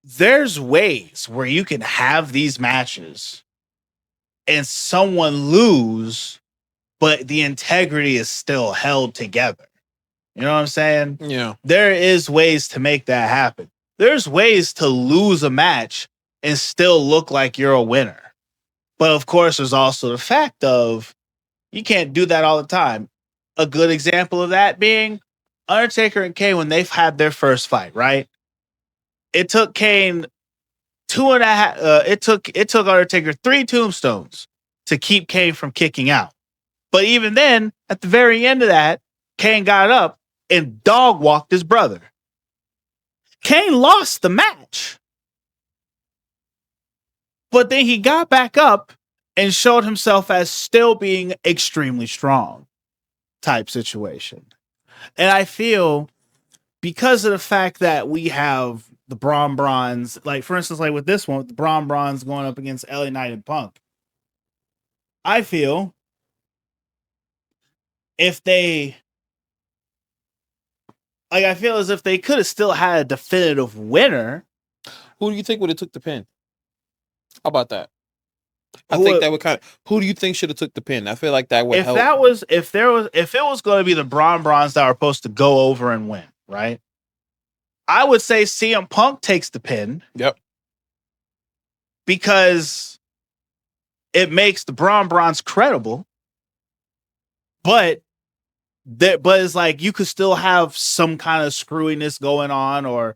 there's ways where you can have these matches and someone lose, but the integrity is still held together. You know what I'm saying? Yeah. There is ways to make that happen. There's ways to lose a match and still look like you're a winner. But of course, there's also the fact of you can't do that all the time. A good example of that being Undertaker and Kane when they've had their first fight, right? It took Kane it took Undertaker 3 tombstones to keep Kane from kicking out. But even then, at the very end of that, Kane got up and dog walked his brother. Kane lost the match. But then he got back up and showed himself as still being extremely strong type situation. And I feel because of the fact that we have the Braun Brawns, like for instance, like with this one, with the Braun Brawns going up against LA Knight and Punk, I feel if they, like, I feel as if they could have still had a definitive winner. Who do you think would have took the pin? How about that? I think that would kind of. Who do you think should have took the pin? I feel like that would help. If it was going to be the Braun Brawns that were supposed to go over and win, right? I would say CM Punk takes the pin. Yep. Because it makes the Braun Brawns credible, but it's like you could still have some kind of screwiness going on, or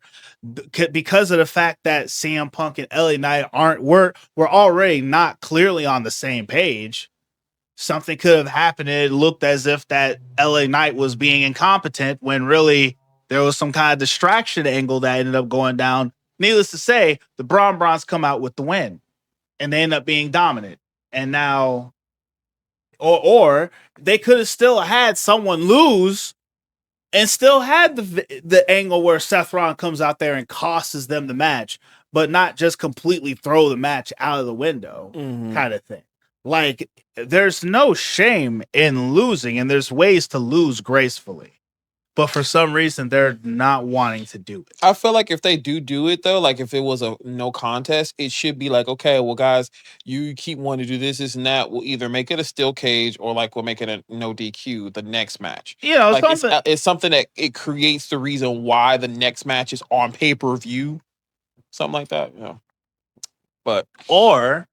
because of the fact that CM Punk and LA Knight were already not clearly on the same page. Something could have happened. And it looked as if that LA Knight was being incompetent when really there was some kind of distraction angle that ended up going down. Needless to say, the Braun Brawns come out with the win, and they end up being dominant. And now, or they could have still had someone lose and still had the angle where Seth Rollins comes out there and costs them the match, but not just completely throw the match out of the window, kind of thing. Like, there's no shame in losing, and there's ways to lose gracefully. But for some reason, they're not wanting to do it. I feel like if they do it, though, like if it was a no contest, it should be like, okay, well, guys, you keep wanting to do this and that. We'll either make it a steel cage or like we'll make it a no DQ the next match. You know, like it's something that it creates the reason why the next match is on pay-per-view. Something like that, you know. But or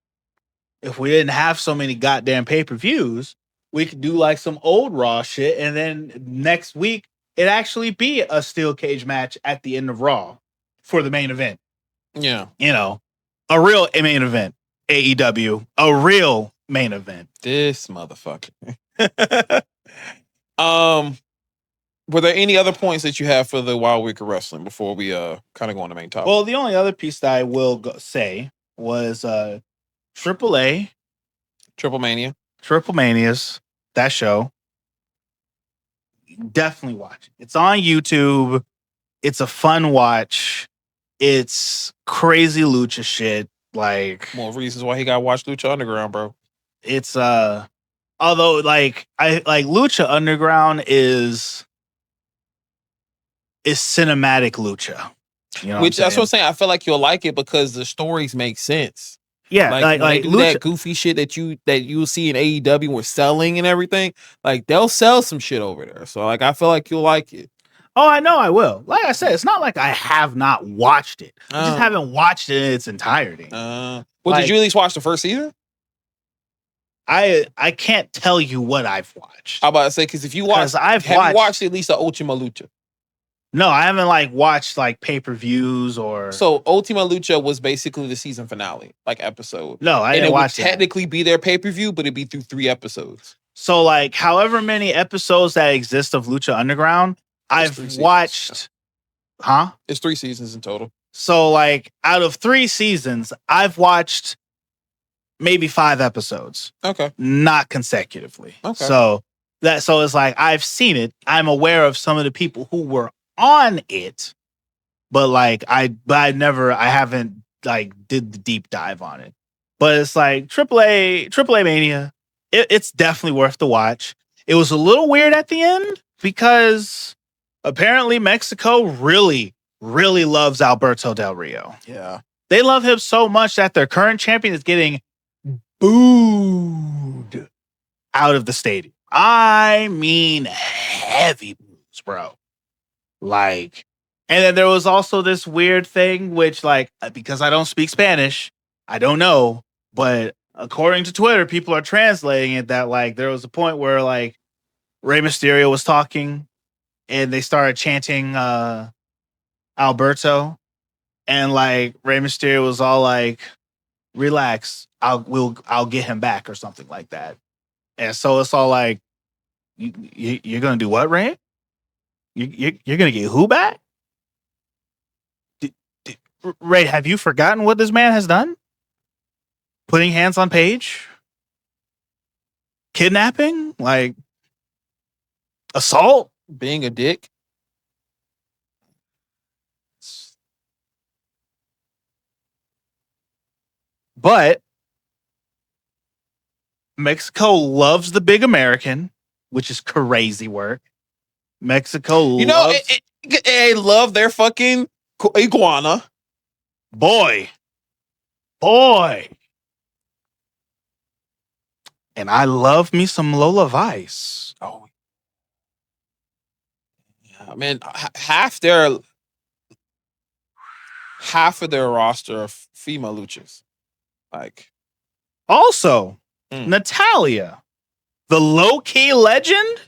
if we didn't have so many goddamn pay-per-views, we could do like some old Raw shit, and then next week it actually be a steel cage match at the end of Raw for the main event. Yeah. You know, a real main event. AEW, a real main event. This motherfucker. Were there any other points that you have for the Wild Week of Wrestling before we kind of go on the main topic? Well, the only other piece that I will say was AAA. Triple Manias, that show. Definitely watch it. It's on YouTube. It's a fun watch. It's crazy lucha shit. Like, more reasons why he got to watch Lucha Underground, bro. It's although like Lucha Underground is cinematic lucha. You know, which that's what I'm saying. I feel like you'll like it because the stories make sense. Yeah, like do lucha, that goofy shit that you'll see in AEW with selling and everything. Like they'll sell some shit over there. So like I feel like you'll like it. Oh, I know I will. Like I said, it's not like I have not watched it. I just haven't watched it in its entirety. Well, did you at least watch the first season? I can't tell you what I've watched. I'm about to say, because if you watch, have you watched at least the Ultima Lucha? No, I haven't like watched like pay-per-views or. So Ultima Lucha was basically the season finale, like episode. No, I didn't watch it. Would technically be their pay-per-view, but it'd be through 3 episodes. So like however many episodes that exist of Lucha Underground, I've watched. Huh? It's 3 seasons in total. So like out of 3 seasons, I've watched maybe 5 episodes. Okay. Not consecutively. Okay. So it's like I've seen it. I'm aware of some of the people who were on it, but like I haven't like did the deep dive on it. But it's like AAA Mania. It's definitely worth the watch. It was a little weird at the end because apparently Mexico really, really loves Alberto Del Rio. Yeah. They love him so much that their current champion is getting booed out of the stadium. I mean, heavy boos, bro. Like, and then there was also this weird thing, which, like, because I don't speak Spanish, I don't know, but according to Twitter, people are translating it that, like, there was a point where, like, Rey Mysterio was talking and they started chanting Alberto, and, like, Rey Mysterio was all like, relax, I'll get him back or something like that. And so it's all like, you're gonna do what, Rey? You're gonna get who back? Ray, have you forgotten what this man has done? Putting hands on Paige? Kidnapping? Like assault? Being a dick? But Mexico loves the big American, which is crazy work. Mexico loves... they love their fucking iguana. Boy. And I love me some Lola Vice. Oh, yeah, man, half of their roster are female luchas. Like, also, Natalia, the low-key legend.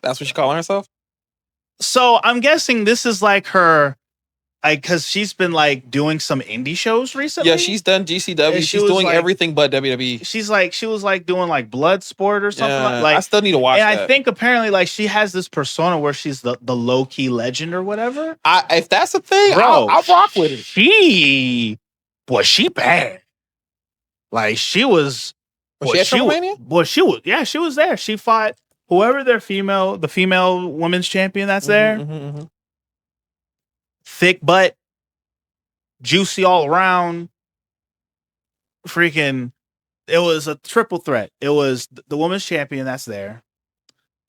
That's what she calling herself? So I'm guessing this is like her, because she's been like doing some indie shows recently. Yeah, she's done GCW. She's doing like, everything but WWE. She was like doing like Bloodsport or something. Like I still need to watch that. I think apparently like she has this persona where she's the low key legend or whatever. If that's a thing, bro, I'll rock with it. She bad. Like she was. Was she at WrestleMania? She was there. She fought whoever the female women's champion that's there. Thick butt, juicy all around. Freaking, it was a triple threat. It was the women's champion that's there.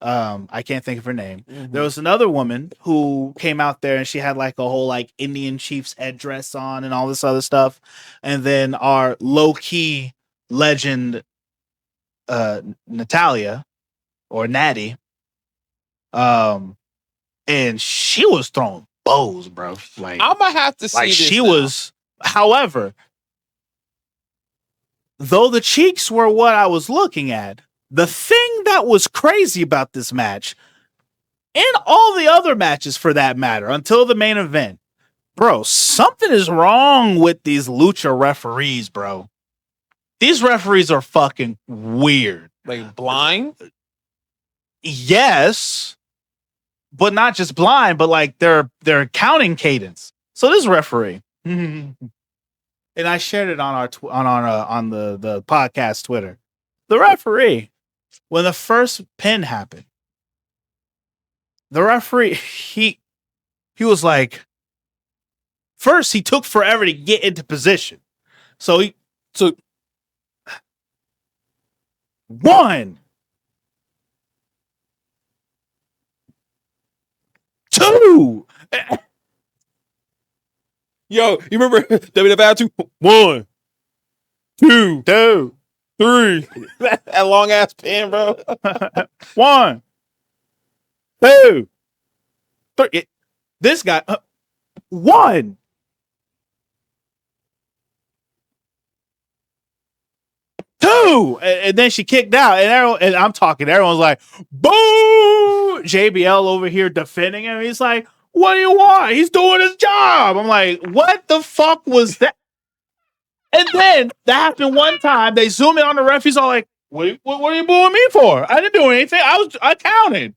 I can't think of her name. There was another woman who came out there and she had like a whole like Indian chief's headdress on and all this other stuff. And then our low key legend, Natalia or Natty, and she was throwing bows, bro. Like I might have to see. Like this she now. was. However, though the cheeks were what I was looking at, the thing that was crazy about this match, and all the other matches for that matter, until the main event, bro, something is wrong with these lucha referees, bro. These referees are fucking weird. Like blind? Yes. But not just blind, but like their counting cadence. So this referee, and I shared it on on the podcast Twitter. The referee, when the first pin happened, the referee he was like, first he took forever to get into position, so he took 1, 2. Yo, you remember WWF 2? 1, 2, 3. That long ass pin, bro. 1, 2, 3. This guy, 1, 2, and then she kicked out, and I'm talking. Everyone's like, "Boo!" JBL over here defending him. He's like, "What do you want? He's doing his job." I'm like, "What the fuck was that?" And then that happened one time. They zoom in on the ref. He's all like, "What are you booing me for? I didn't do anything. I counted.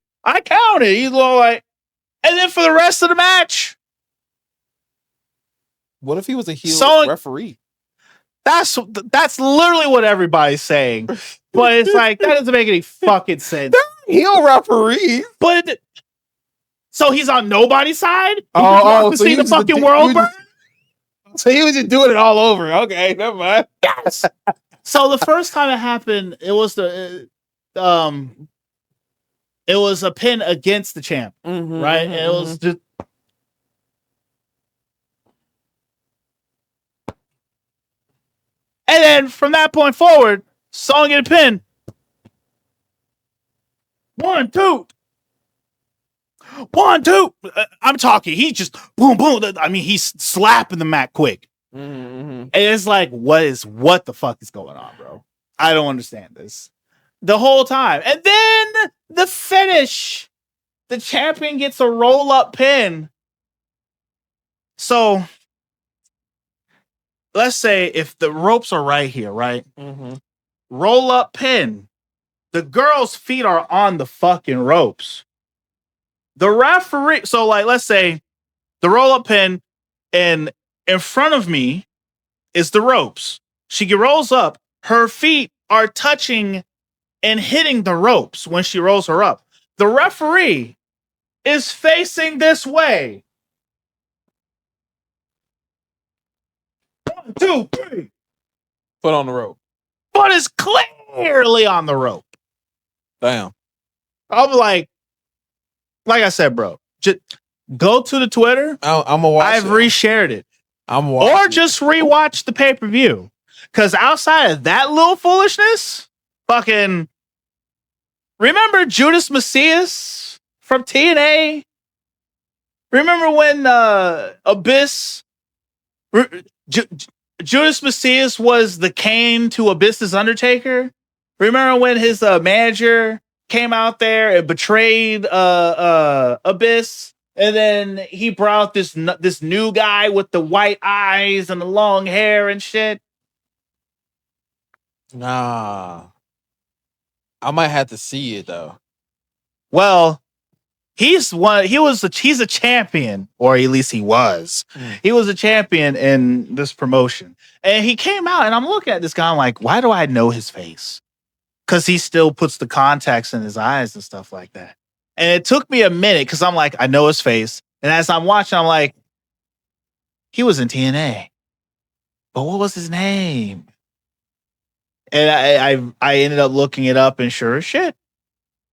He's all like, and then for the rest of the match, what if he was a heel referee? That's literally what everybody's saying. But it's like, that doesn't make any fucking sense. Heel referee. But so he's on nobody's side? So see the fucking world burn? So he was just doing it all over. Okay, never mind. Yes. So the first time it happened, it was it was a pin against the champ, right? And it was just, and then from that point forward, Song get a pin. 1, 2. 1, 2. I'm talking. He just boom, boom. I mean, he's slapping the mat quick. And it's like, what the fuck is going on, bro? I don't understand this. The whole time. And then the finish. The champion gets a roll-up pin. So let's say if the ropes are right here, right? Roll-up pin. The girl's feet are on the fucking ropes. The referee, so like, let's say the roll-up pin, and in front of me is the ropes. She rolls up. Her feet are touching and hitting the ropes when she rolls her up. The referee is facing this way. 1, 2, 3. Foot on the rope. Foot is clearly on the rope. Damn. I'm like I said, bro, just go to the Twitter. I'm gonna watch I've it. reshared it. Or just rewatch the pay-per-view. Because outside of that little foolishness, fucking remember Judas Messias from TNA? Remember when Abyss Judas Messias was the Kane to Abyss's Undertaker? Remember when his manager came out there and betrayed Abyss, and then he brought this new guy with the white eyes and the long hair and shit? Nah, I might have to see it though. Well, he's a champion, or at least he was. He was a champion in this promotion, and he came out, and I'm looking at this guy, I'm like, why do I know his face? Because he still puts the contacts in his eyes and stuff like that. And it took me a minute because I'm like, I know his face. And as I'm watching, I'm like, he was in TNA. But what was his name? And I ended up looking it up, and sure as shit,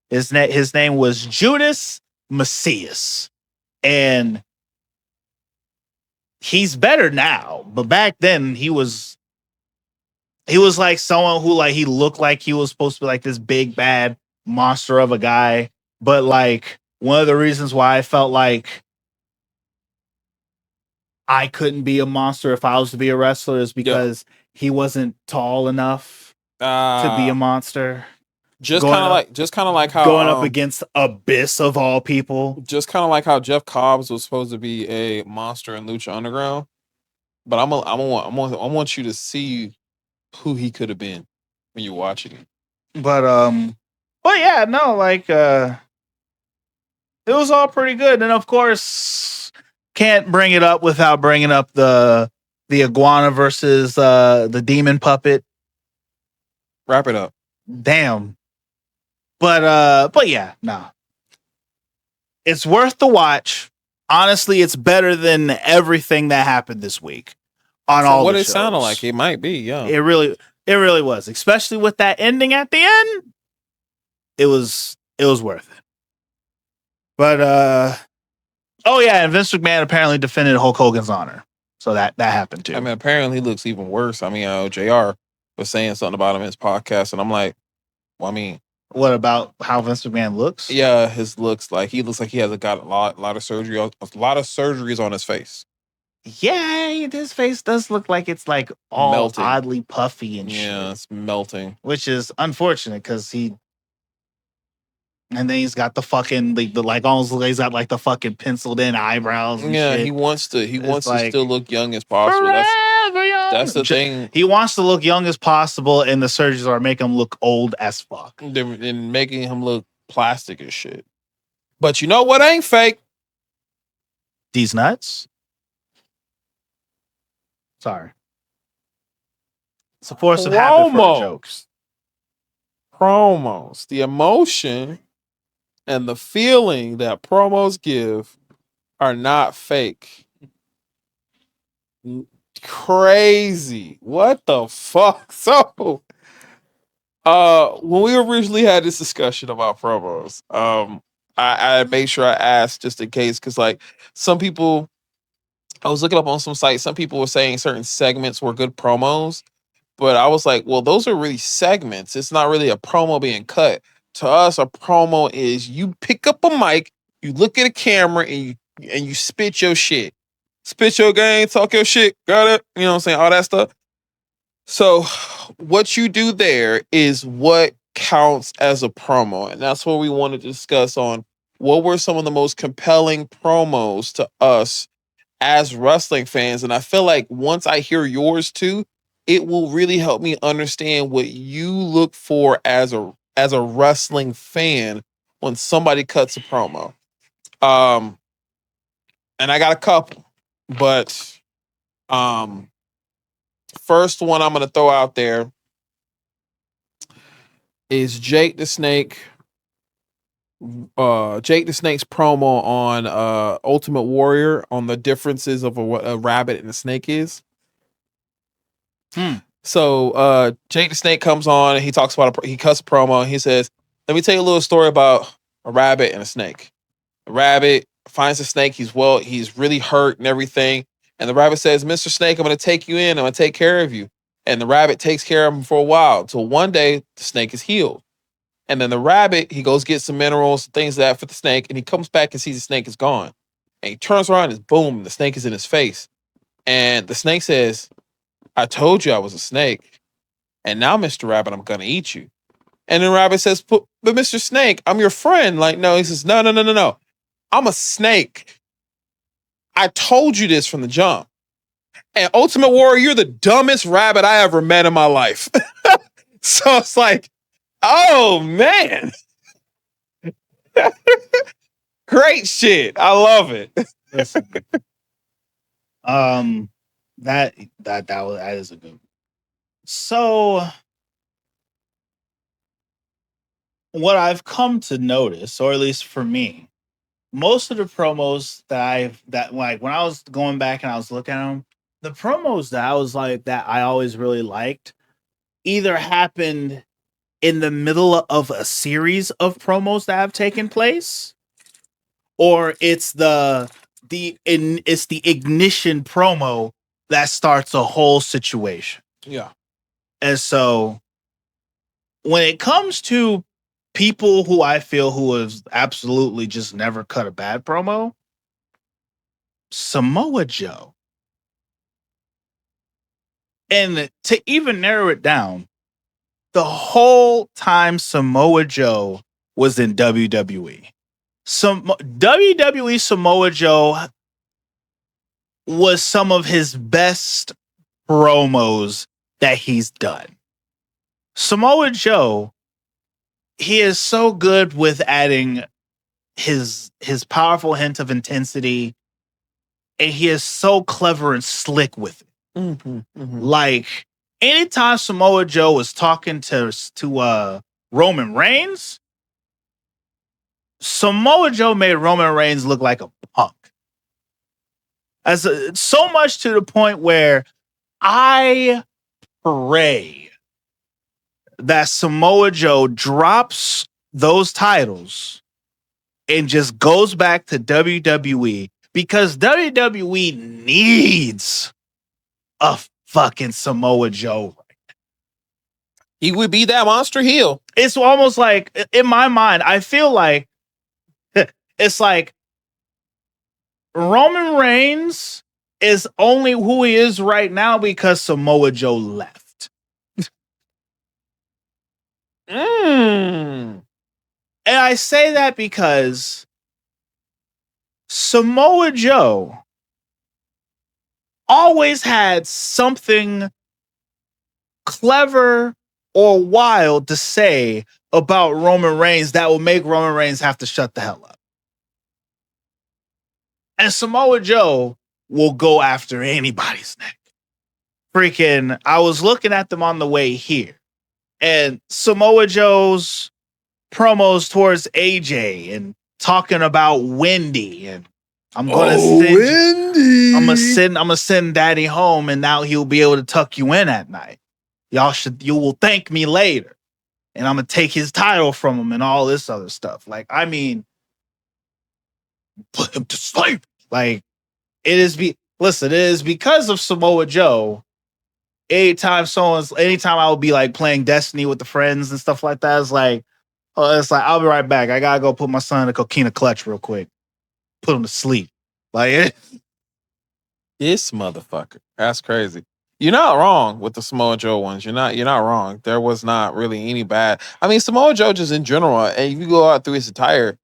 his name was Judas Messias. And he's better now. But back then, he was like someone who, like, he looked like he was supposed to be like this big bad monster of a guy. But like, one of the reasons why I felt like I couldn't be a monster if I was to be a wrestler is because he wasn't tall enough to be a monster. Just kind of like how going up against Abyss of all people. Just kind of like how Jeff Cobbs was supposed to be a monster in Lucha Underground. But I want you to see who he could have been when you're watching it. But yeah, no, like it was all pretty good. And of course, can't bring it up without bringing up the iguana versus the demon puppet. Wrap it up. Damn. But yeah, no. It's worth the watch. Honestly, it's better than everything that happened this week on all what the it shows. sounded like. It might be, yeah. It really was, especially with that ending at the end. It was worth it. But oh yeah, and Vince McMahon apparently defended Hulk Hogan's honor, so that happened too. I mean, apparently he looks even worse. I mean, JR was saying something about him in his podcast, and I'm like, well, I mean, what about how Vince McMahon looks? Yeah, he looks like he has got a lot of surgery, a lot of surgeries on his face. Yeah, his face does look like it's like all melting. Oddly puffy and shit. Yeah, it's melting, which is unfortunate because and then he's got the fucking like almost he's got like the fucking penciled in eyebrows. And shit. He wants to still look young as possible. That's the thing. He wants to look young as possible, and the surgeons are making him look old as fuck. They're making him look plastic as shit. But you know what ain't fake? These nuts. Sorry. It's a force of habit for jokes. Promos. The emotion and the feeling that promos give are not fake. Crazy. What the fuck? So, when we originally had this discussion about promos, I made sure I asked just in case, because like some people, I was looking up on some sites, some people were saying certain segments were good promos, but I was like, well, those are really segments. It's not really a promo being cut. To us, a promo is you pick up a mic, you look at a camera, and you spit your shit. Spit your game, talk your shit, got it? You know what I'm saying? All that stuff. So what you do there is what counts as a promo. And that's what we want to discuss on what were some of the most compelling promos to us as wrestling fans. And I feel like once I hear yours too, it will really help me understand what you look for as a wrestling fan when somebody cuts a promo. And I got a couple, but first one I'm going to throw out there is Jake the Snake's promo on Ultimate Warrior on the differences of what a rabbit and a snake is. So Jake the Snake comes on and he talks about he cuts a promo and he says, "Let me tell you a little story about a rabbit and a snake. The rabbit finds a snake. He's really hurt and everything. And the rabbit says, 'Mr. Snake, I'm going to take you in. I'm going to take care of you.' And the rabbit takes care of him for a while till one day the snake is healed. And then the rabbit, he goes get some minerals, things like that for the snake, and he comes back and sees the snake is gone. And he turns around and boom, the snake is in his face. And the snake says, 'I told you I was a snake. And now, Mr. Rabbit, I'm going to eat you.' And then Rabbit says, but Mr. Snake, I'm your friend." Like, no, he says, no. I'm a snake. I told you this from the jump. And Ultimate Warrior, you're the dumbest rabbit I ever met in my life." So it's like, oh, man. Great shit. I love it. Listen, that is a good one. So what I've come to notice, or at least for me, most of the promos that when I was going back and I was looking at them, the promos that I was like that I always really liked either happened in the middle of a series of promos that have taken place, or it's the ignition promo that starts a whole situation. Yeah. And so when it comes to people who I feel who have absolutely just never cut a bad promo, Samoa Joe. And to even narrow it down, the whole time Samoa Joe was in WWE, WWE Samoa Joe was some of his best promos that he's done. Samoa Joe, he is so good with adding his powerful hint of intensity, and he is so clever and slick with it. Like, anytime Samoa Joe was talking to Roman Reigns, Samoa Joe made Roman Reigns look like a punk. So much to the point where I pray that Samoa Joe drops those titles and just goes back to WWE, because WWE needs a fucking Samoa Joe. He would be that monster heel. It's almost like, in my mind, I feel like it's like Roman Reigns is only who he is right now because Samoa Joe left. And I say that because Samoa Joe always had something clever or wild to say about Roman Reigns that will make Roman Reigns have to shut the hell up. And Samoa Joe will go after anybody's neck. Freaking, I was looking at them on the way here, and Samoa Joe's promos towards AJ and talking about Wendy, and I'm gonna send Daddy home, and now he'll be able to tuck you in at night. You will thank me later, and I'm gonna take his title from him and all this other stuff. Like, I mean, put him to sleep. Like, it is because of Samoa Joe. Anytime I would be like playing Destiny with the friends and stuff like that, it's like, I'll be right back. I gotta go put my son in a coquina clutch real quick. Put him to sleep. Like, this motherfucker. That's crazy. You're not wrong with the Samoa Joe ones. You're not wrong. There was not really any bad. I mean, Samoa Joe just in general, and if you go out through his entire,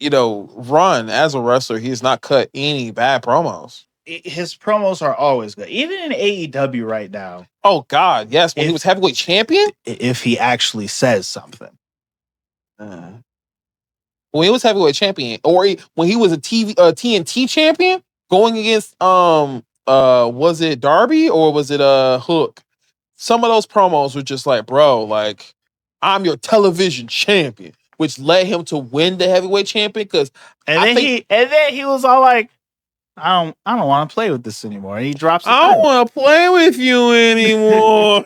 run as a wrestler, he has not cut any bad promos. His promos are always good. Even in AEW right now. Oh, God, yes. When he was heavyweight champion? If he actually says something. When he was heavyweight champion, or when he was a TNT champion, going against, was it Darby or was it Hook? Some of those promos were just like, bro, like, I'm your television champion, which led him to win the heavyweight champion. And then he was all like, I don't want to play with this anymore. And he drops the I don't title. want to play with you anymore.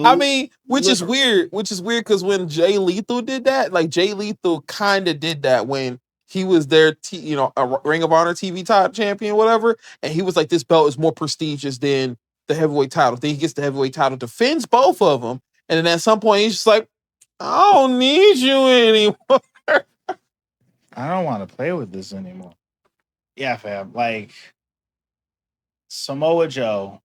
I mean, which is weird because when Jay Lethal did that, like Jay Lethal kind of did that when he was their, a Ring of Honor TV top champion, whatever. And he was like, this belt is more prestigious than the heavyweight title. Then he gets the heavyweight title, defends both of them. And then at some point, he's just like, I don't need you anymore. I don't want to play with this anymore. Yeah, fam. Like Samoa Joe,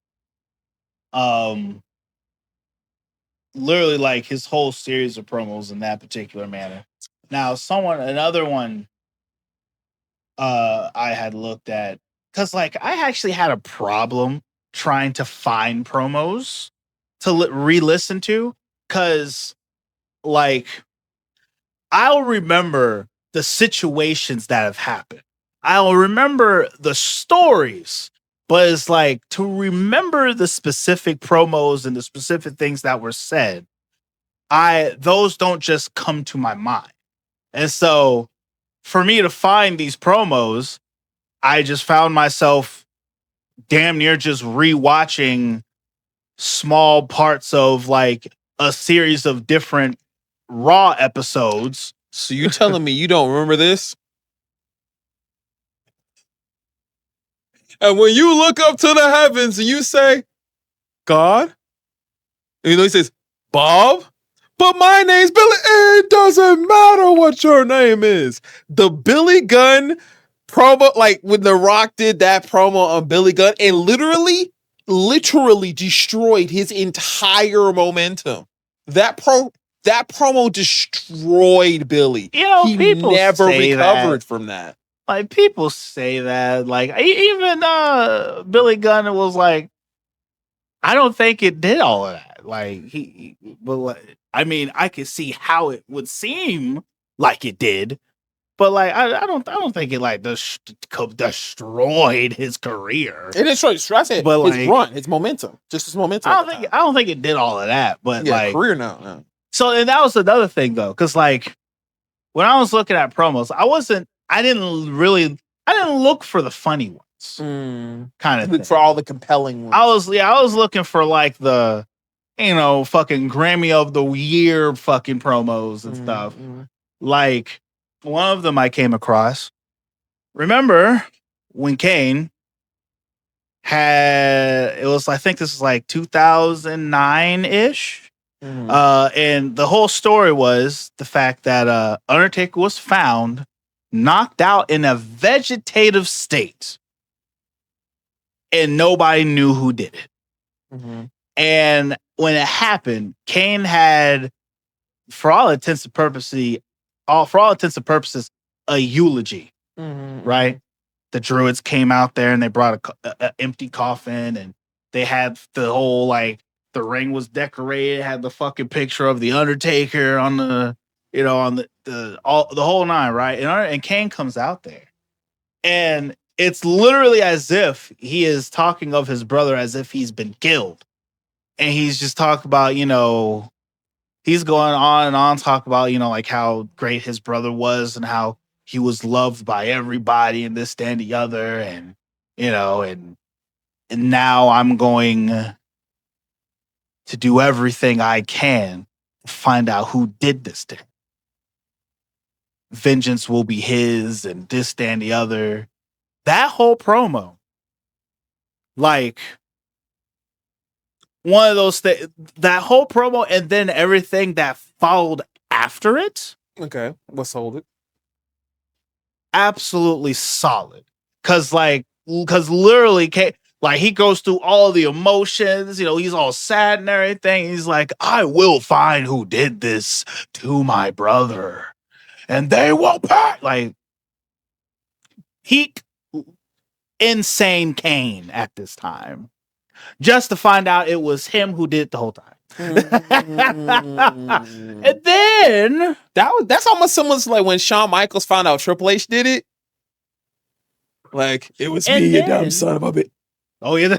literally like his whole series of promos in that particular manner. Now, another one, I had looked at because like I actually had a problem trying to find promos to re-listen to because like I'll remember the situations that have happened. I'll remember the stories, but it's like to remember the specific promos and the specific things that were said, those don't just come to my mind. And so for me to find these promos, I just found myself damn near just rewatching small parts of like a series of different Raw episodes. So you telling me you don't remember this? And when you look up to the heavens and you say, God, and he says, Bob, but my name's Billy. It doesn't matter what your name is. The Billy Gunn promo, like when The Rock did that promo on Billy Gunn, and literally destroyed his entire momentum. That promo destroyed Billy. He people never recovered that. from that. Like people say that, like even Billy Gunn was like, I don't think it did all of that. Like but like, I mean, I could see how it would seem like it did, but like I don't think it like destroyed his career. It destroyed. I said, but his run, his momentum, just his momentum. I don't think it did all of that, but like career no. So and that was another thing though, because like when I was looking at promos, I didn't look for the funny ones. Kind of look for all the compelling ones. I was looking for like the, fucking Grammy of the Year fucking promos and stuff. Like one of them I came across. Remember when Kane I think this was like 2009-ish. And the whole story was the fact that Undertaker was found knocked out in a vegetative state, and nobody knew who did it. And when it happened, Kane had, for all intents and purposes, a eulogy. Right? The Druids came out there and they brought an empty coffin, and they had the whole like. The ring was decorated, had the fucking picture of the Undertaker on the, on the whole nine, right? And Kane comes out there, and it's literally as if he is talking of his brother as if he's been killed, and he's just talking about, he's going on and on, talk about, like how great his brother was and how he was loved by everybody and this, that, and the other, and and now I'm going to do everything I can to find out who did this to him. Vengeance will be his, and this, that, and the other. That whole promo, like one of those things, that whole promo, and then everything that followed after it. Okay, let's hold it. Absolutely solid. Because literally, like he goes through all the emotions, he's all sad and everything. He's like, I will find who did this to my brother, and they will pay. Like insane Kane at this time, just to find out it was him who did it the whole time. And then that's almost someone's like when Shawn Michaels found out Triple H did it. Like, it was me, you dumb son of a bitch. Oh, yeah.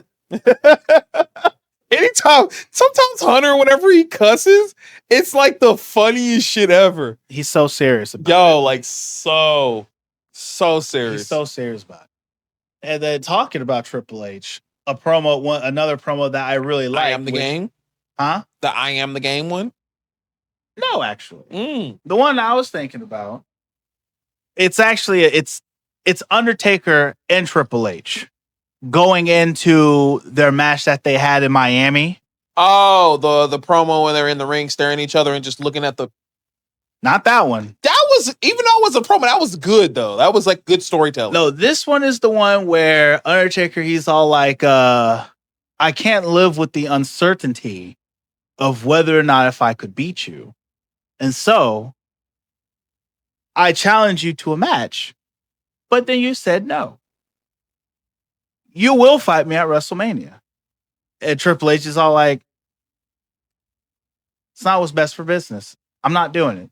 Anytime, sometimes Hunter, whenever he cusses, it's like the funniest shit ever. He's so serious about it. Like so So serious. He's so serious about it. And then talking about Triple H, another promo that I really like. I am the game? Huh? The I am the game one? No, actually. The one I was thinking about. It's actually it's Undertaker and Triple H going into their match that they had in Miami. Oh, the promo when they're in the ring staring at each other and just looking at the... Not that one. That was, even though it was a promo, that was good though. That was like good storytelling. No, this one is the one where Undertaker, he's all like, I can't live with the uncertainty of whether or not if I could beat you. And so I challenge you to a match, but then you said no. You will fight me at WrestleMania. And Triple H is all like, it's not what's best for business. I'm not doing it.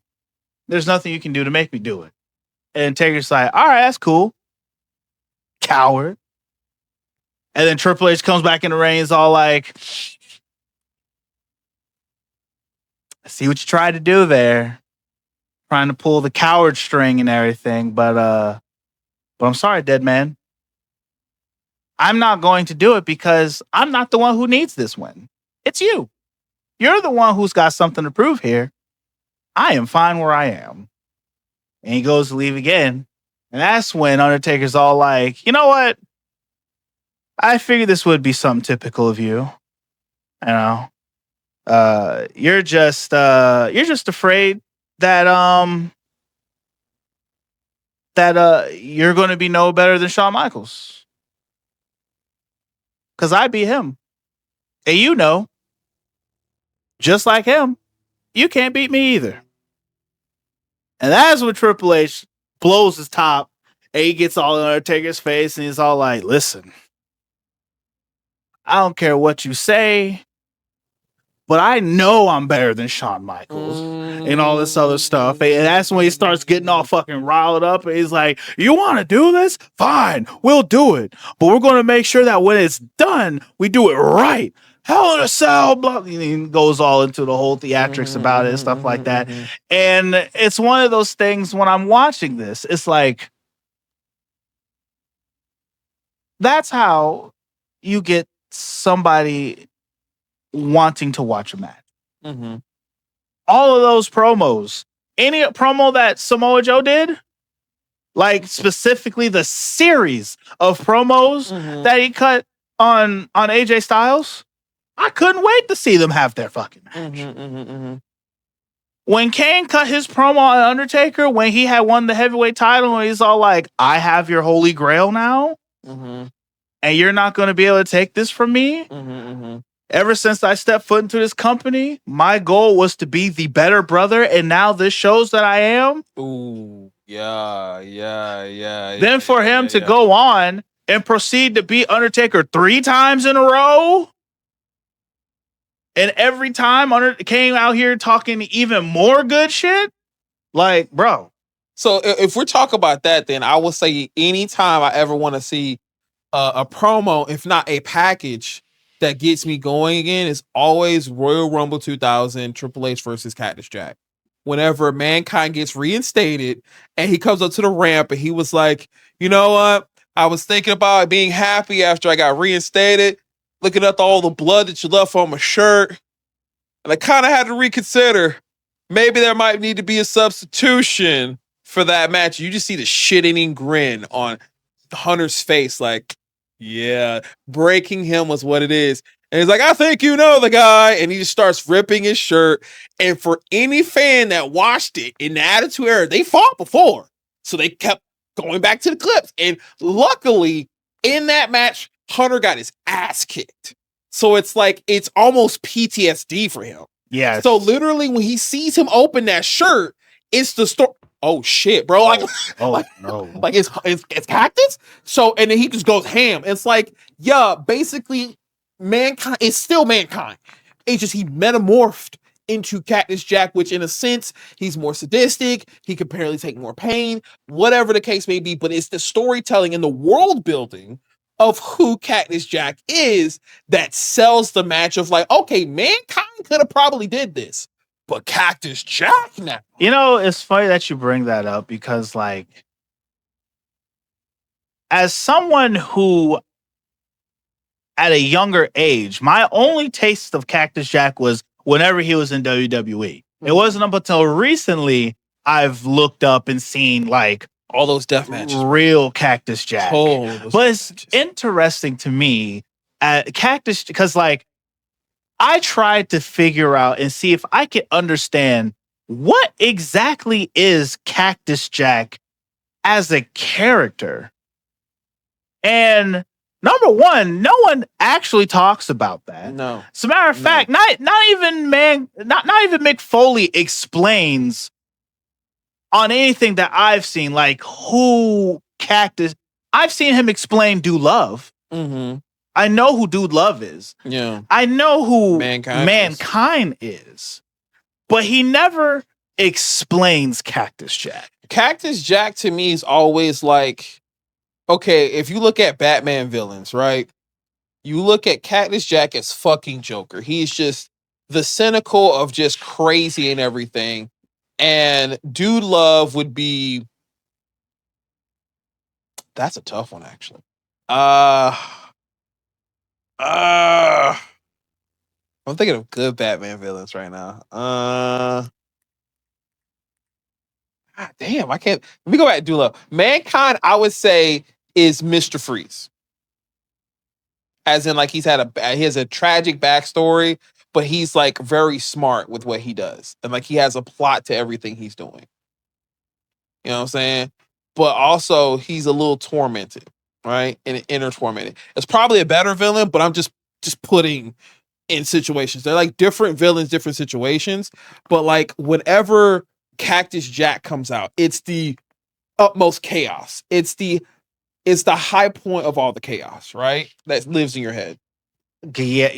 There's nothing you can do to make me do it. And Taker's like, all right, that's cool. Coward. And then Triple H comes back in the ring, is all like, I see what you tried to do there. Trying to pull the coward string and everything, but I'm sorry, dead man. I'm not going to do it because I'm not the one who needs this win. It's you. You're the one who's got something to prove here. I am fine where I am. And he goes to leave again. And that's when Undertaker's all like, you know what? I figured this would be something typical of you. You know, you're just afraid that you're going to be no better than Shawn Michaels. Because I beat him. And you know, just like him, you can't beat me either. And that's when Triple H blows his top and he gets all in Undertaker's face and he's all like, listen, I don't care what you say, but I know I'm better than Shawn Michaels and all this other stuff. And that's when he starts getting all fucking riled up. And he's like, you want to do this? Fine, we'll do it. But we're going to make sure that when it's done, we do it right. Hell in a Cell, blah. And he goes all into the whole theatrics about it and stuff like that. And it's one of those things when I'm watching this, it's like, that's how you get somebody wanting to watch a match. All of those promos, any promo that Samoa Joe did, like specifically the series of promos that he cut on AJ Styles, I couldn't wait to see them have their fucking match. When Kane cut his promo on Undertaker, when he had won the heavyweight title, and he's all like, I have your holy grail now, and you're not going to be able to take this from me. Ever since I stepped foot into this company, my goal was to be the better brother, and now this shows that I am. Ooh, yeah. Then for him to go on and proceed to beat Undertaker 3 times in a row, and every time came out here talking even more good shit, like, bro. So if we're talking about that, then I will say anytime I ever want to see a promo, if not a package that gets me going again, is always Royal Rumble 2000, Triple H versus Cactus Jack. Whenever Mankind gets reinstated and he comes up to the ramp and he was like, you know what? I was thinking about being happy after I got reinstated, looking at all the blood that you left on my shirt. And I kind of had to reconsider. Maybe there might need to be a substitution for that match. You just see the shit-eating grin on Hunter's face, like, yeah, breaking him was what it is. And he's like, I think you know the guy. And he just starts ripping his shirt. And for any fan that watched it in the Attitude Era, they fought before. So they kept going back to the clips. And luckily, in that match, Hunter got his ass kicked. So it's like, it's almost PTSD for him. Yeah. So literally, when he sees him open that shirt, it's the story. Oh shit, bro! Like, no! Like it's Cactus. So and then he just goes ham. It's like, yeah, basically, Mankind is still Mankind. It's just he metamorphed into Cactus Jack, which in a sense he's more sadistic. He can apparently take more pain, whatever the case may be. But it's the storytelling and the world building of who Cactus Jack is that sells the match of like, okay, Mankind could have probably did this. But Cactus Jack now. You know, it's funny that you bring that up because, like, as someone who, at a younger age, my only taste of Cactus Jack was whenever he was in WWE. It wasn't up until recently I've looked up and seen like all those death matches, real Cactus Jack. But it's matches. interesting to me at Cactus, because like I tried to figure out and see if I could understand what exactly is Cactus Jack as a character. And number one, no one actually talks about that. No. As a matter of fact, not even Mick Foley explains on anything that I've seen, like who Cactus. I've seen him explain Dude Love. Mm-hmm. I know who Dude Love is. Yeah. I know who Mankind is. But he never explains Cactus Jack. Cactus Jack to me is always like, okay, if you look at Batman villains, right? You look at Cactus Jack as fucking Joker. He's just the cynical of just crazy and everything. And Dude Love would be... That's a tough one, actually. I'm thinking of good Batman villains right now. Damn, I can't. Let me go back to Dude Love. Mankind, I would say, is Mr. Freeze. As in, like, he has a tragic backstory, but he's like very smart with what he does. And like he has a plot to everything he's doing. You know what I'm saying? But also he's a little tormented, right? And inner tormented. It's probably a better villain, but I'm just putting in situations. They're like different villains, different situations. But like whenever Cactus Jack comes out, it's the utmost chaos. It's the high point of all the chaos, right? That lives in your head. Yeah,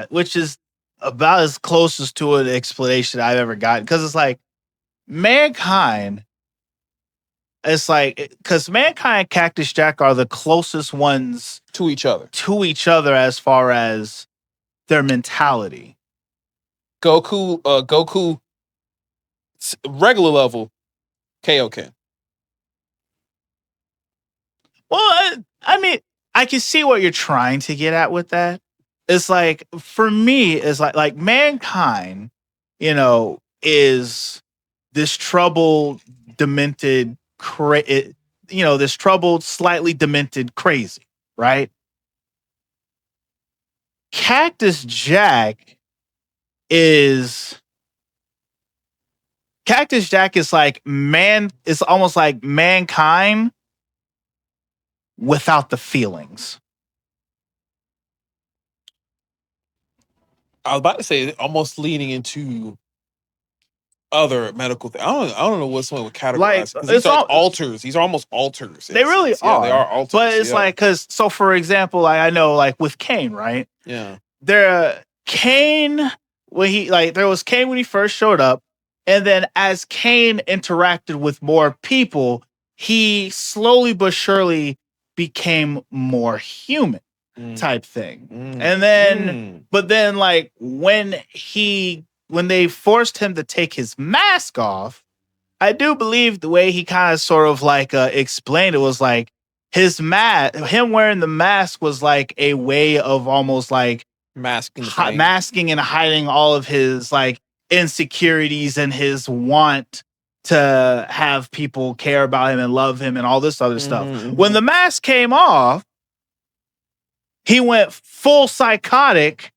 which is about as closest to an explanation I've ever gotten. Because it's like Mankind. It's like, because Mankind and Cactus Jack are the closest ones to each other as far as their mentality. Goku, regular level, Kaioken. Well, I mean, I can see what you're trying to get at with that. It's like, for me, it's like Mankind, is this troubled, demented, this troubled, slightly demented crazy, right? Cactus Jack is like it's almost like Mankind without the feelings. I was about to say almost leaning into other medical things. I don't know what's one with categorized. Like, these are alters. These are almost alters. They really are. They are alters. But it's like, because, so for example, I know like with Kane, right? Yeah. Kane, there was Kane when he first showed up. And then as Kane interacted with more people, he slowly but surely became more human type thing. And then, but then like when they forced him to take his mask off, I do believe the way he kind of sort of like explained it was like him wearing the mask was like a way of almost like masking and hiding all of his like insecurities and his want to have people care about him and love him and all this other stuff. When the mask came off, he went full psychotic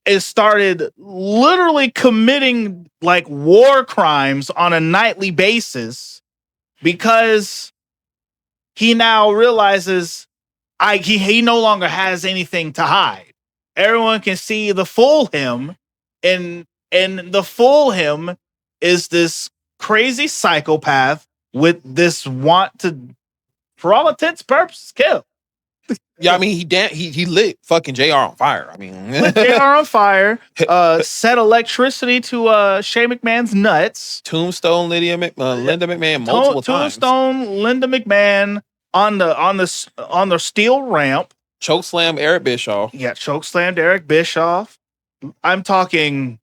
and started literally committing like war crimes on a nightly basis because he now realizes he no longer has anything to hide. Everyone can see the full him, and the full him is this crazy psychopath with this want to, for all intents and purposes, kill. Yeah, I mean, he lit fucking JR on fire. I mean, lit JR on fire, set electricity to Shane McMahon's nuts. Tombstone Linda McMahon multiple times. Tombstone Linda McMahon on the steel ramp. Chokeslam Eric Bischoff. Yeah, chokeslammed Eric Bischoff. I'm talking.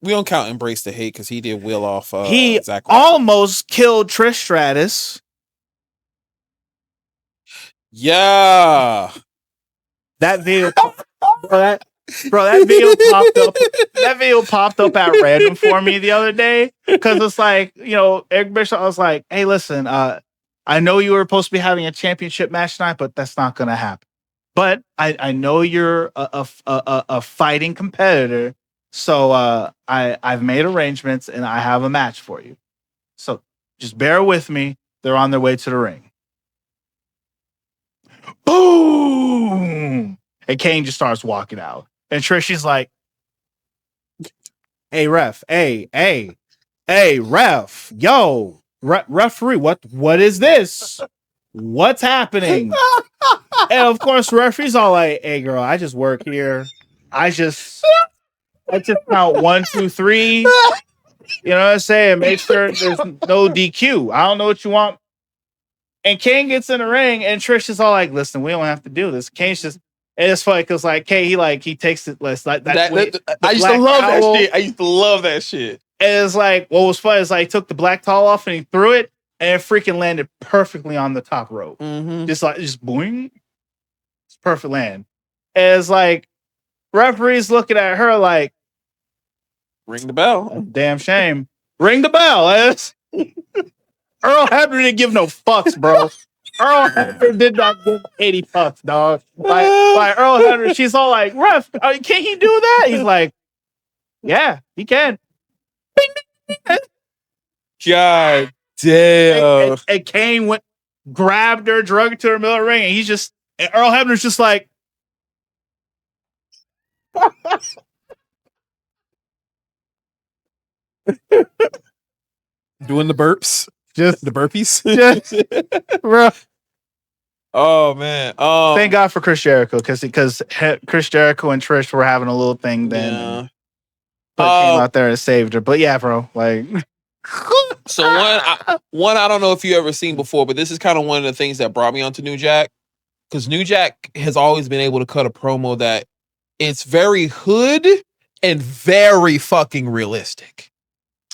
We don't count Embrace the Hate because he did wheel off. He almost killed Trish Stratus. Yeah. That video, that video popped up. That video popped up at random for me the other day because it's like, Eric Bischoff. I was like, hey, listen, I know you were supposed to be having a championship match tonight, but that's not gonna happen. But I know you're a fighting competitor, so I've made arrangements and I have a match for you. So just bear with me. They're on their way to the ring. Boom! And Kane just starts walking out. And Trish's like, hey, ref, hey, ref, yo, referee, what is this? What's happening? And of course, referee's all like, hey, girl, I just work here. I just count 1, 2, 3. You know what I'm saying? Make sure there's no DQ. I don't know what you want. And Kane gets in the ring, and Trish is all like, listen, we don't have to do this. Kane's just, and it's funny because like Kane, he takes it less like that. I used to love that shit. I used to love that shit. And it's like, what was funny is like he took the black towel off and he threw it, and it freaking landed perfectly on the top rope. Mm-hmm. Just boing. It's perfect land. And it's like, referee's looking at her like, ring the bell. Damn shame. Ring the bell. Earl Hebner didn't give no fucks, bro. Earl Hebner did not give 80 fucks, dog. Like Earl Hebner, she's all like, ref, can he do that? He's like, yeah, he can. God damn. And Kane grabbed her, drug her to her middle of the ring, and Earl Hebner's just like, doing the burps. Just the burpees. Bro. Oh man. Thank God for Chris Jericho because Chris Jericho and Trish were having a little thing then. Yeah. But came out there and saved her. But yeah, bro, like. So one, I don't know if you ever seen before, but this is kind of one of the things that brought me onto New Jack, because New Jack has always been able to cut a promo that it's very hood and very fucking realistic.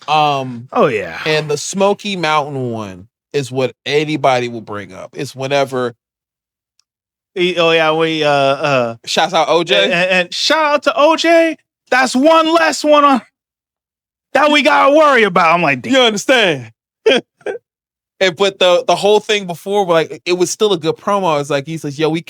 Oh yeah. And the Smoky Mountain one is what anybody will bring up. It's whenever. Oh yeah, we shouts out OJ and shout out to OJ. That's one less one on that we gotta worry about. I'm like, damn. You understand? But the whole thing before, like, it was still a good promo. It's like he says, "Yo, we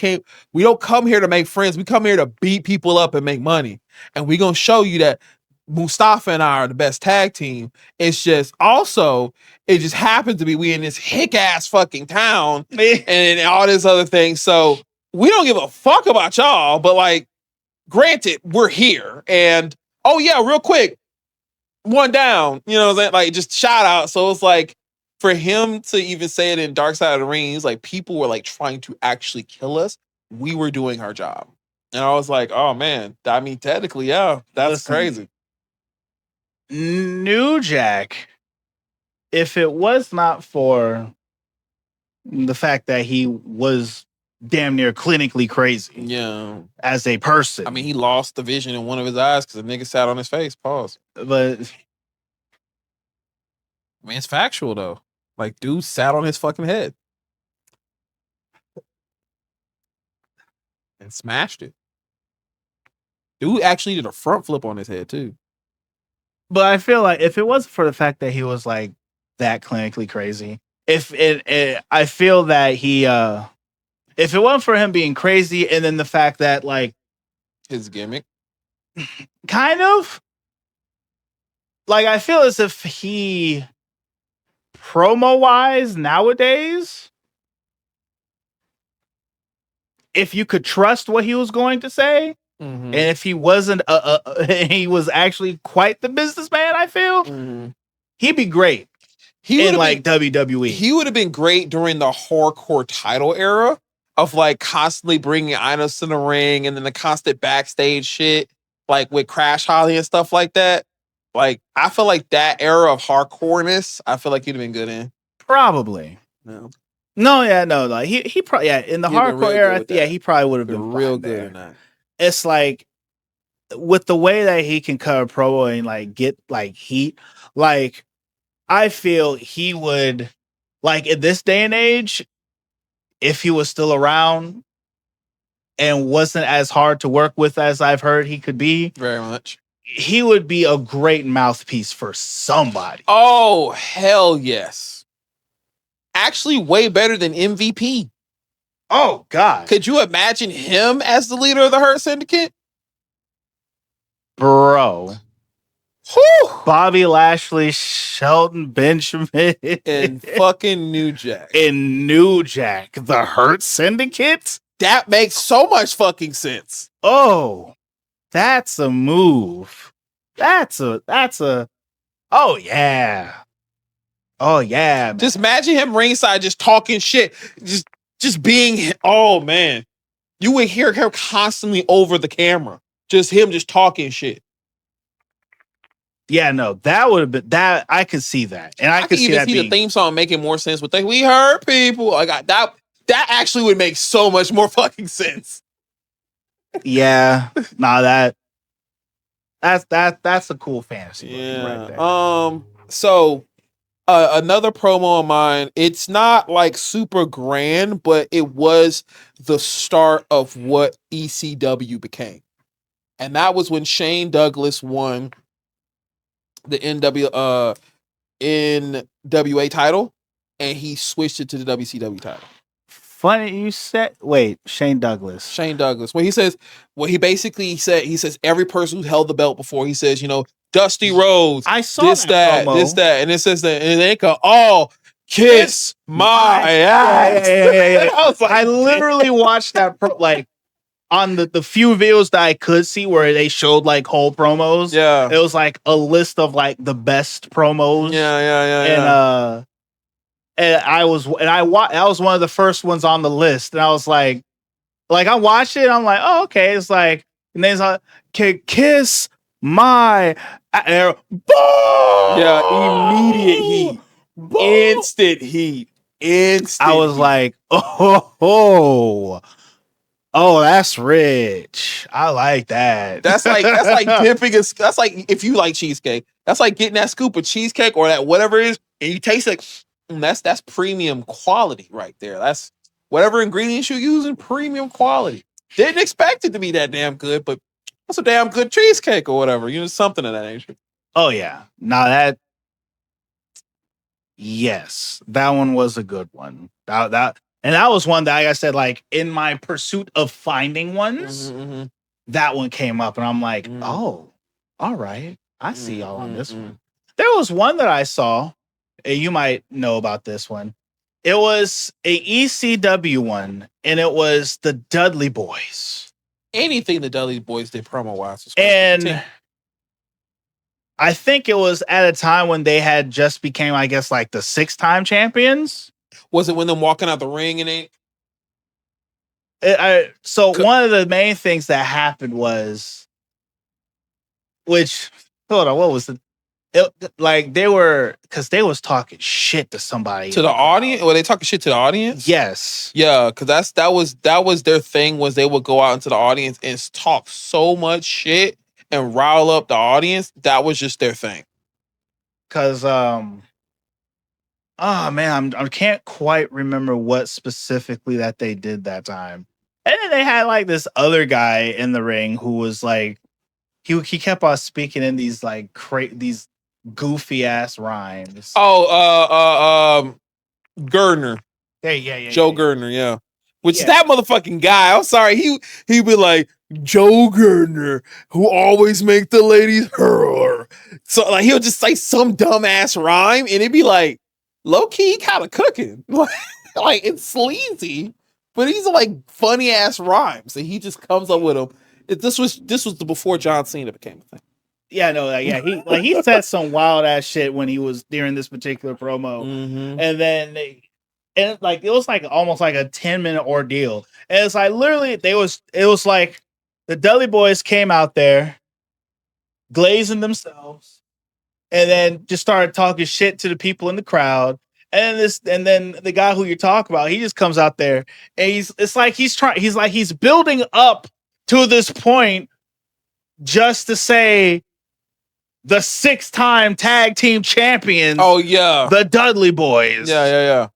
don't come here to make friends. We come here to beat people up and make money, and we gonna show you that." Mustafa and I are the best tag team. It's just also, it just happens to be we in this hick ass fucking town and all this other thing. So we don't give a fuck about y'all, but like, granted, we're here. And oh yeah, real quick, one down, you know what I'm saying? Like, just shout out. So it's like, for him to even say it in Dark Side of the Ring, like, people were like trying to actually kill us. We were doing our job. And I was like, oh man, I mean, technically, yeah, that's crazy. New Jack, if it was not for the fact that he was damn near clinically crazy, yeah, as a person. I mean, he lost the vision in one of his eyes because the nigga sat on his face. Pause. But I mean, it's factual though. Like, dude sat on his fucking head and smashed it. Dude actually did a front flip on his head too. But I feel like if it wasn't for the fact that he was like that clinically crazy, I feel that he, if it wasn't for him being crazy and then the fact that like his gimmick, kind of like, I feel as if he promo wise nowadays, if you could trust what he was going to say. Mm-hmm. And if he wasn't, he was actually quite the businessman, I feel he'd be great. He in like WWE. He would have been great during the hardcore title era of like constantly bringing Inos in the ring and then the constant backstage shit, like with Crash Holly and stuff like that. Like, I feel like that era of hardcoreness, I feel like he'd have been good in. Probably. No. Like he probably in the hardcore era, he probably would have been real good in that. It's like, with the way that he can cut a promo and like get like heat, like I feel he would, like, in this day and age, if he was still around and wasn't as hard to work with as I've heard he could be, Very much. he would be a great mouthpiece for somebody. Oh, hell yes. Actually, way better than MVP. Oh, God. Could you imagine him as the leader of the Hurt Syndicate? Bro. Whew. Bobby Lashley, Shelton Benjamin, And fucking New Jack. in New Jack, the Hurt Syndicate? That makes so much fucking sense. Oh, that's a move. That's a, oh, yeah. Oh, yeah. Man. Just imagine him ringside just talking shit. Just being, oh, man. You would hear him constantly over the camera. Just him just talking shit. Yeah, no, that would have been that. I could see that, and I could see even that see being, the theme song making more sense with we hurt people. Like that actually would make so much more fucking sense. Yeah, nah, that's a cool fantasy. Yeah. Right there. So another promo of mine. It's not like super grand, but it was the start of what ECW became, and that was when Shane Douglas won the NWA title, and he switched it to the WCW title. Funny you said. Wait, Shane Douglas. Shane Douglas. When he says, he basically said, he says every person who held the belt before, he says, Dusty Rhodes. I saw this, that, promo. this, that, and it says that, and they can all kiss my ass. Yeah. I was like, I literally watched that on the few videos that I could see where they showed like whole promos. Yeah. It was like a list of like the best promos. Yeah. And I was one of the first ones on the list, and I was like I watched it, and I'm like, oh, okay. It's like, and then it's like, kiss my air. Yeah, immediate heat. Instant heat. Instant I was heat. like, oh, that's rich. I like that. That's like dipping that's like if you like cheesecake. That's like getting that scoop of cheesecake or that whatever it is, and you taste it. That's premium quality right there. That's whatever ingredients you're using, premium quality. Didn't expect it to be that damn good, but that's a damn good cheesecake or whatever. Something of that nature. Oh yeah. Now yes, that one was a good one. That was one that, like I said, like in my pursuit of finding ones, that one came up, and I'm like, oh, all right, I see y'all on this one. There was one that I saw. You might know about this one. It was a ECW one, and it was the Dudley Boys. Anything the Dudley Boys did promo wise, and I think it was at a time when they had just became, I guess, like the 6-time champions. Was it when them walking out the ring and they? One of the main things that happened was, hold on, what was it? They were, because they was talking shit to somebody to the audience. Were they talking shit to the audience? Yes. Yeah, because that was their thing. Was they would go out into the audience and talk so much shit and rile up the audience. That was just their thing. Because oh man, I can't quite remember what specifically that they did that time. And then they had like this other guy in the ring who was like, he kept on speaking in these like these goofy ass rhymes. Oh, Gardner. Yeah. Joe Gardner, yeah. Which is that motherfucking guy. I'm sorry. He'd be like, Joe Gardner, who always make the ladies hurl. So like he'll just say some dumbass rhyme, and it'd be like, low key kind of cooking. Like it's sleazy, but he's like funny ass rhymes, and he just comes up with them. This was the before John Cena became a thing. Yeah, no, yeah, he said some wild ass shit when he was during this particular promo, and then it was like almost like a 10-minute ordeal, and it's like literally it was like the Dudley Boys came out there, glazing themselves, and then just started talking shit to the people in the crowd, and then the guy who you're talking about, he just comes out there, and he's building up to this point just to say the 6-time tag team champions. Oh yeah, the Dudley Boys. Yeah.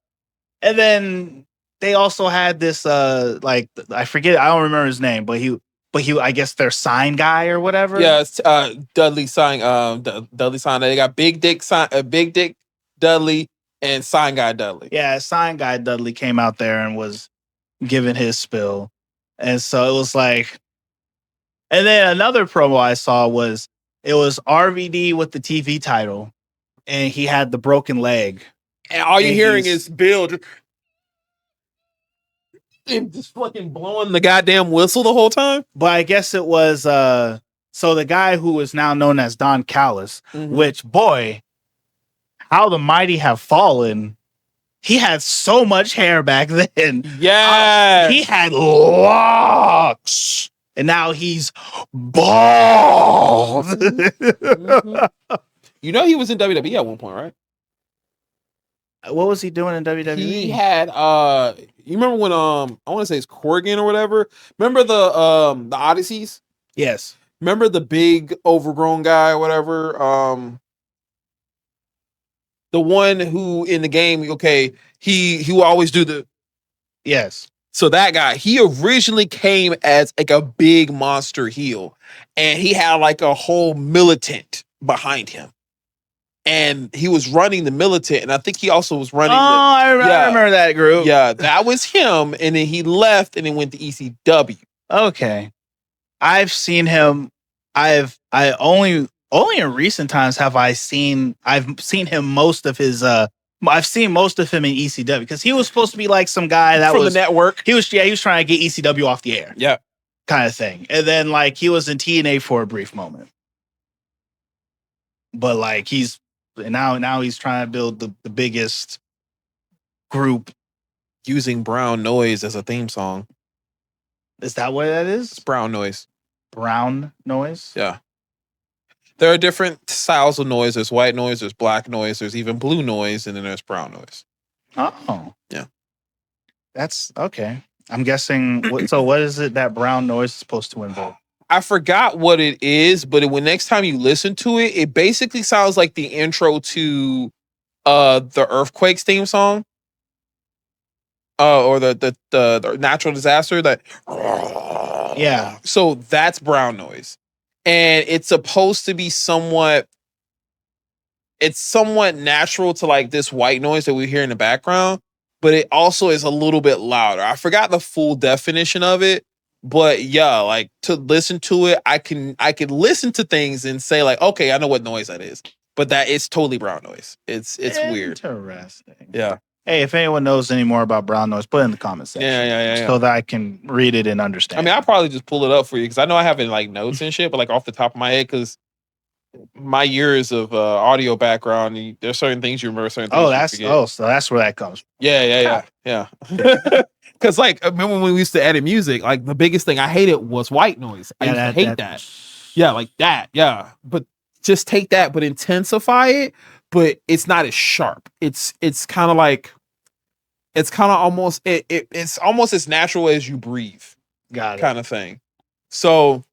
And then they also had this like I forget, I don't remember his name, but he I guess their sign guy or whatever. Yeah, it's Dudley Sign. Dudley Sign. They got Big Dick Sign, Big Dick Dudley, and Sign Guy Dudley. Yeah, sign guy Dudley came out there and was giving his spill, and so it was like. And then another promo I saw was it was RVD with the TV title, and he had the broken leg. And all you're hearing is Bill just fucking blowing the goddamn whistle the whole time. But I guess it was so the guy who is now known as Don Callis, which boy, how the mighty have fallen. He had so much hair back then. Yeah. He had locks. And now he's bald. You know he was in WWE at one point, right? What was he doing in WWE? He had you remember when I want to say it's Corgan or whatever. Remember the Odysseys? Yes. Remember the big overgrown guy or whatever? The one who in the game, okay, he will always do the yes. So that guy, he originally came as like a big monster heel, and he had like a whole militant behind him. And he was running the militant, and I think he also was running. I remember that group. Yeah, that was him. And then he left and then went to ECW. Okay. I've seen him. I only in recent times I've seen him most of his I've seen most of him in ECW because he was supposed to be like some guy that from was the network. He was trying to get ECW off the air. Yeah. Kind of thing. And then like he was in TNA for a brief moment. But like now he's trying to build the biggest group using Brown Noise as a theme song. Is that what that is? It's Brown Noise. Brown Noise? Yeah. There are different styles of noise. There's white noise, there's black noise, there's even blue noise, and then there's brown noise. Oh. Yeah. That's okay. I'm guessing what is it that brown noise is supposed to involve? I forgot what it is, but when next time you listen to it, it basically sounds like the intro to the Earthquakes theme song. Or the natural disaster that. Yeah. So that's brown noise. And it's supposed to be somewhat natural to like this white noise that we hear in the background, but it also is a little bit louder. I forgot the full definition of it, but yeah, like to listen to it, I can listen to things and say like, okay, I know what noise that is, but that is totally brown noise. It's weird. Interesting. Yeah. Hey, if anyone knows any more about brown noise, put it in the comment section. Yeah. So that I can read it and understand. I mean, I'll probably just pull it up for you because I know I have it in like notes and shit, but like off the top of my head, because my years of audio background, there's certain things you remember, certain things you forget. So that's where that comes from. Yeah. Because like, I remember when we used to edit music, like the biggest thing I hated was white noise. I used to hate that. Yeah, like that. Yeah, but just take that, but intensify it. But it's not as sharp. It's kind of like. It's kind of almost it's almost as natural as you breathe. Got it. Kind of thing. So,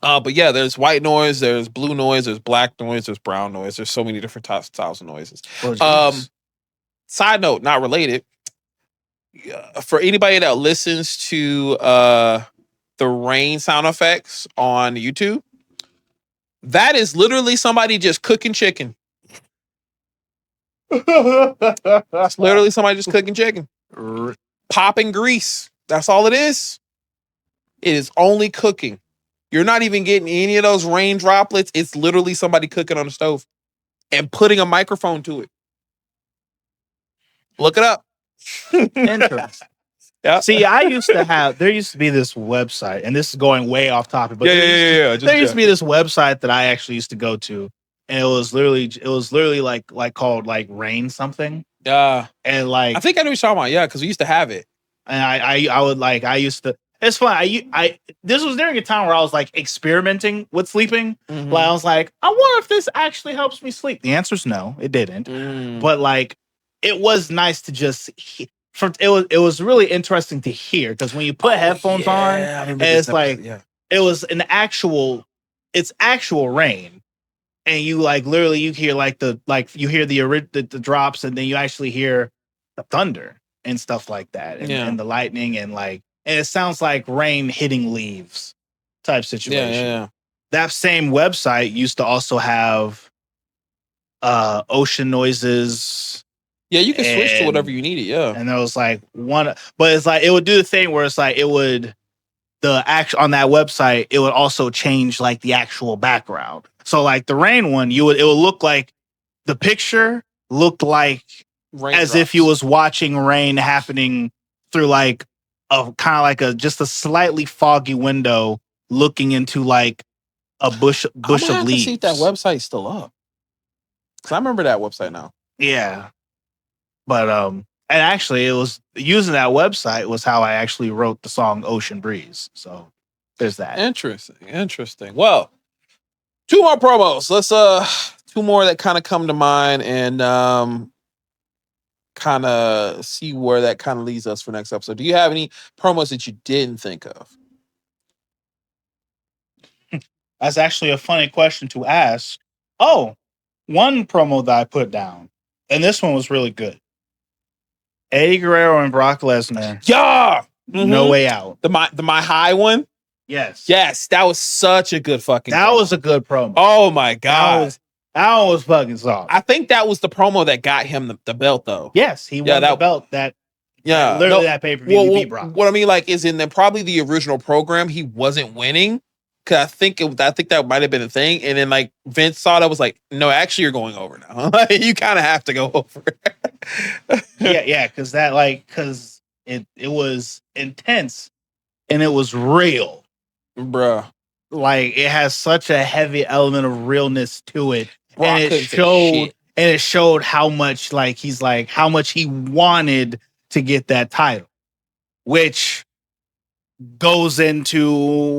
but yeah, there's white noise, there's blue noise, there's black noise, there's brown noise. There's so many different styles of noises. Side note, not related. For anybody that listens to the rain sound effects on YouTube, that is literally somebody just cooking chicken. It's literally somebody just cooking chicken. Popping grease. That's all it is. It is only cooking. You're not even getting any of those rain droplets. It's literally somebody cooking on the stove and putting a microphone to it. Look it up. Interesting. Yeah. See, there used to be this website, and this is going way off topic, but there used to be this website that I actually used to go to. And it was literally like called like Rain something. Yeah. And like I think I know what you're talking about. Yeah, because we used to have it. And I used to. It's fun. This was during a time where I was like experimenting with sleeping. Mm-hmm. Like I was like, I wonder if this actually helps me sleep. The answer is no, it didn't. But like, it was nice to just. It was really interesting to hear because when you put headphones on, and it's like it was it's actual rain. And you like literally you hear you hear the drops and then you actually hear the thunder. and stuff like that, and, Yeah. and the lightning and it sounds like rain hitting leaves type situation. Yeah. That same website used to also have ocean noises. Yeah, you can switch to whatever you needed. Yeah. And there was like one, but it's like it would do the thing where it's like it would on that website, it would also change like the actual background. So like the rain one, it would look like the picture looked like as if you was watching rain happening through like a kind of like just a slightly foggy window looking into like a bush of leaves. To see if that website's still up. Cause I remember that website now. Yeah. But and actually it was using that website was how I actually wrote the song Ocean Breeze. So there's that. Interesting. Well, 2 more promos. Let's 2 more that kind of come to mind and kind of see where that kind of leads us for next episode. Do you have any promos that you didn't think of? That's actually a funny question to ask. Oh, one promo that I put down, and this one was really good. Eddie Guerrero and Brock Lesnar. Yeah. Mm-hmm. No Way Out. The my high one? Yes. Yes, that was such a good fucking That promo. was a good promo. Oh my God. That one was fucking soft. I think that was the promo that got him the belt though. Yes, he won the belt that literally that pay-per-view he beat Brock. What I mean like is in probably the original program he wasn't winning. Cause I think that might have been a thing. And then like Vince saw that was like, no, actually you're going over now. You kind of have to go over. yeah, because it was intense and it was real. Bruh. Like it has such a heavy element of realness to it. Brock and it showed how much how much he wanted to get that title. Which goes into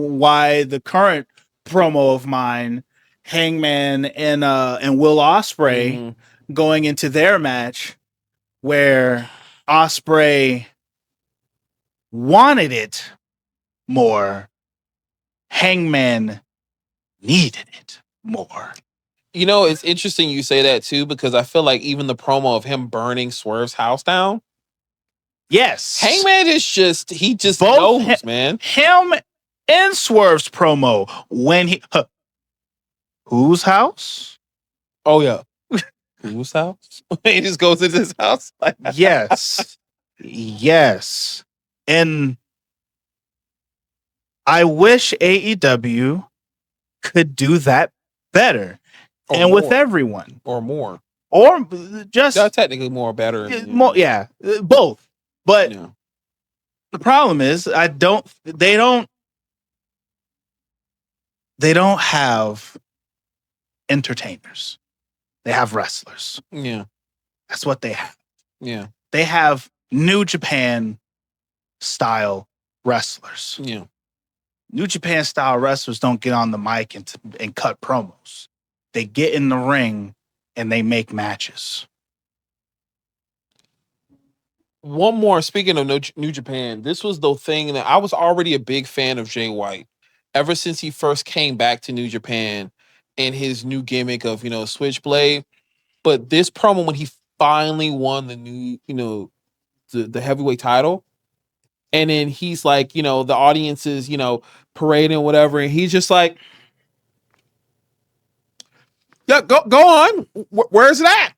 why the current promo of mine, Hangman and Will Ospreay going into their match, where Ospreay wanted it more, Hangman needed it more. You know, it's interesting you say that too, because I feel like even the promo of him burning Swerve's house down. Yes. Hangman is he just knows, man. Him and Swerve's promo when whose house? Oh yeah. Whose house? He just goes into his house. Yes. Yes. And I wish AEW could do that better. Or and more. With everyone. Or more. Or just technically more better. More, yeah. Both. But the problem is they don't have entertainers. They have wrestlers. Yeah. That's what they have. Yeah. They have New Japan style wrestlers. Yeah. New Japan style wrestlers don't get on the mic and cut promos. They get in the ring and they make matches. One more, speaking of New Japan, this was the thing that I was already a big fan of Jay White ever since he first came back to New Japan and his new gimmick of, Switchblade. But this promo when he finally won the new, the heavyweight title, and then he's like, the audience is, parading whatever, and he's just like, yeah, go on. Where's it at?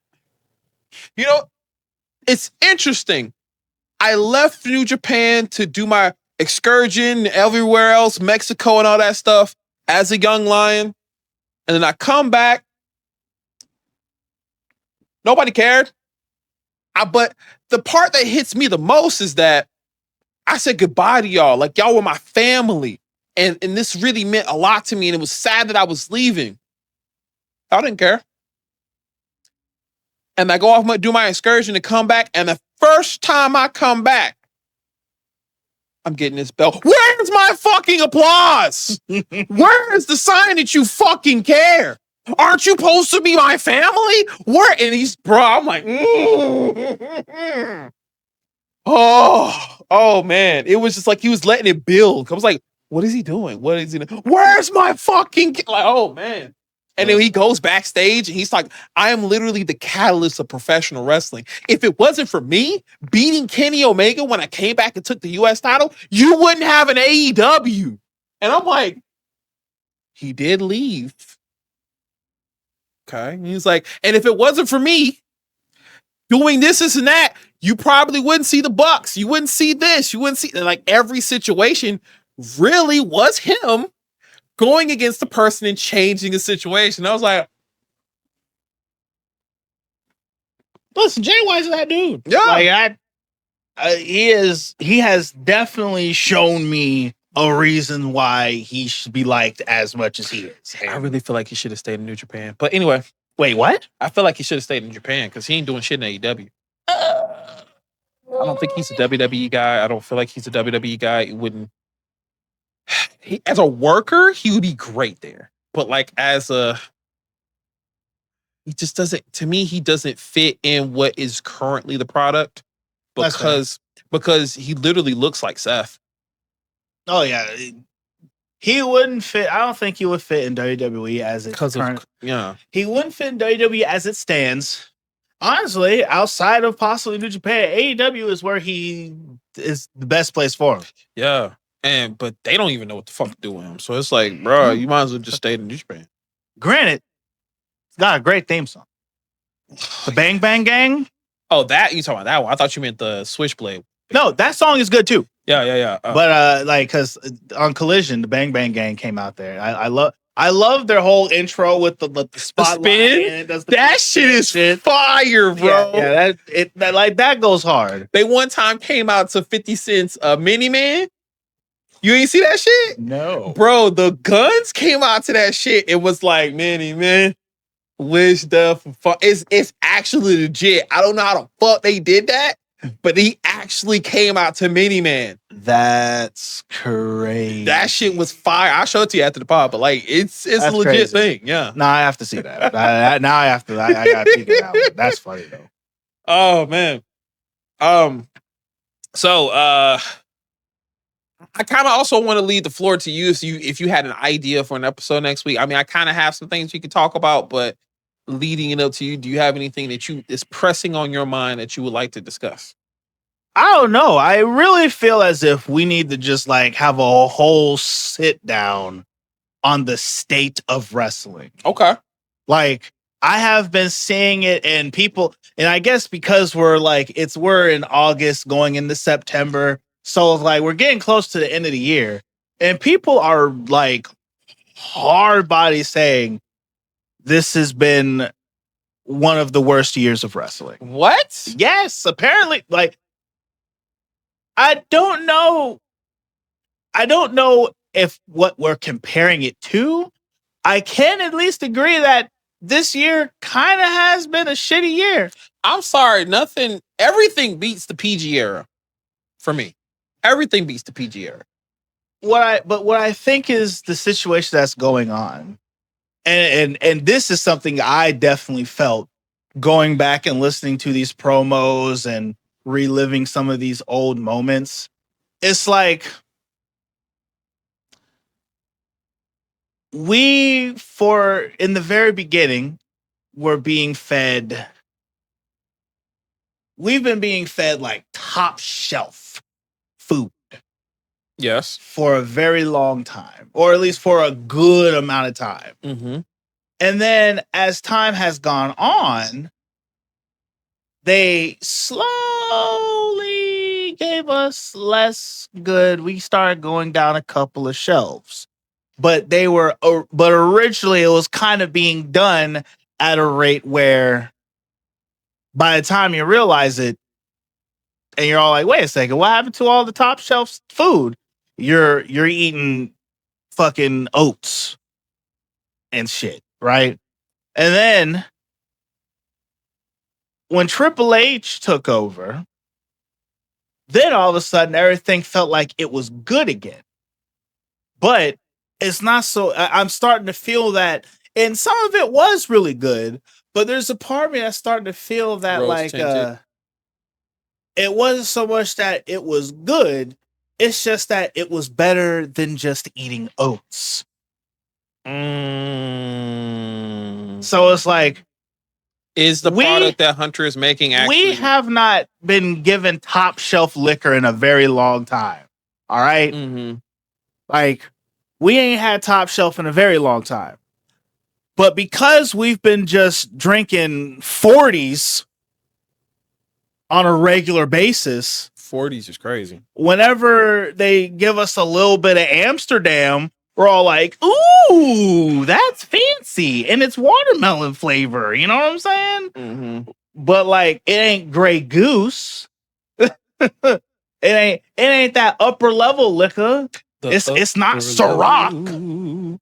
It's interesting. I left New Japan to do my excursion everywhere else, Mexico and all that stuff, as a young lion. And then I come back. Nobody cared. But the part that hits me the most is that I said goodbye to y'all. Like, y'all were my family. And this really meant a lot to me. And it was sad that I was leaving. I didn't care. And I go off do my excursion and come back. And the first time I come back, I'm getting this bell. Where's my fucking applause? Where is the sign that you fucking care? Aren't you supposed to be my family? Where? And I'm like, oh man. It was just like he was letting it build. I was like, what is he doing? What is he doing? Where's my fucking like, oh man. And then he goes backstage and he's like, I am literally the catalyst of professional wrestling. If it wasn't for me beating Kenny Omega when I came back and took the US title, you wouldn't have an AEW. And I'm like, he did leave. Okay. And he's like, and if it wasn't for me doing this and that, you probably wouldn't see the Bucks. You wouldn't see this. You wouldn't see, like, every situation really was him going against the person and changing the situation. I was like, listen, Jay White's that dude. Yeah. Like he has definitely shown me a reason why he should be liked as much as he is. I really feel like he should have stayed in New Japan. But anyway. Wait, what? I feel like he should have stayed in Japan because he ain't doing shit in AEW. I don't think he's a WWE guy. I don't feel like he's a WWE guy. He wouldn't. As a worker, he would be great there. But like he just doesn't. To me, he doesn't fit in what is currently the product because he literally looks like Seth. Oh yeah, he wouldn't fit. I don't think he would fit in WWE as it's current. He wouldn't fit in WWE as it stands. Honestly, outside of possibly New Japan, AEW is where he is the best place for him. Yeah. But they don't even know what the fuck to do with him. So it's like, bro, you might as well just stay in New Japan. Granted, it's got a great theme song. The Bang Bang Gang. Oh, that you talking about that one? I thought you meant the Switchblade. No, that song is good too. Yeah. But like, cause on Collision, the Bang Bang Gang came out there. I love their whole intro with the spotlight. That shit is fire, bro. Yeah, that goes hard. They one time came out to 50 Cent's Mini Man. You ain't see that shit? No. Bro, the Guns came out to that shit. It was like, Mini Man, wish the fuck. It's actually legit. I don't know how the fuck they did that, but he actually came out to Mini Man. That's crazy. That shit was fire. I'll show it to you after the pod, but like it's a legit thing. Yeah. Now I have to see that. I gotta figure it out. That's funny though. Oh man. So I kind of also want to leave the floor to you if you had an idea for an episode next week. I mean, I kind of have some things we could talk about, but leading it up to you, do you have anything that is pressing on your mind that you would like to discuss? I don't know. I really feel as if we need to just like have a whole sit down on the state of wrestling. Okay. Like I have been seeing it and people, and I guess because we're in August going into September. So like we're getting close to the end of the year and people are like hard body saying this has been one of the worst years of wrestling. What? Yes, apparently. Like I don't know if what we're comparing it to. I can at least agree that this year kind of has been a shitty year. I'm sorry, everything beats the PG era for me. Everything beats the PG era. What I think is the situation that's going on, and this is something I definitely felt going back and listening to these promos and reliving some of these old moments. It's like in the very beginning, we've been being fed like top shelf food. Yes. For a very long time, or at least for a good amount of time. Mm-hmm. And then as time has gone on, they slowly gave us less good. We started going down a couple of shelves. But originally it was kind of being done at a rate where by the time you realize it, and you're all like, wait a second, what happened to all the top shelf food? You're eating fucking oats and shit, right? And then when Triple H took over, then all of a sudden everything felt like it was good again. But it's not so. I'm starting to feel that, and some of it was really good, but there's a part of me that's starting to feel that it wasn't so much that it was good, it's just that it was better than just eating oats. Mm. So it's like, is the product that Hunter is making actually? We have not been given top shelf liquor in a very long time. All right? Mm-hmm. Like, we ain't had top shelf in a very long time. But because we've been just drinking 40s on a regular basis, 40s is crazy. whenever they give us a little bit of Amsterdam, we're all like, ooh, that's fancy. And it's watermelon flavor. You know what I'm saying? Mm-hmm. But like, it ain't Grey Goose. it ain't that upper level liquor. It's not Ciroc.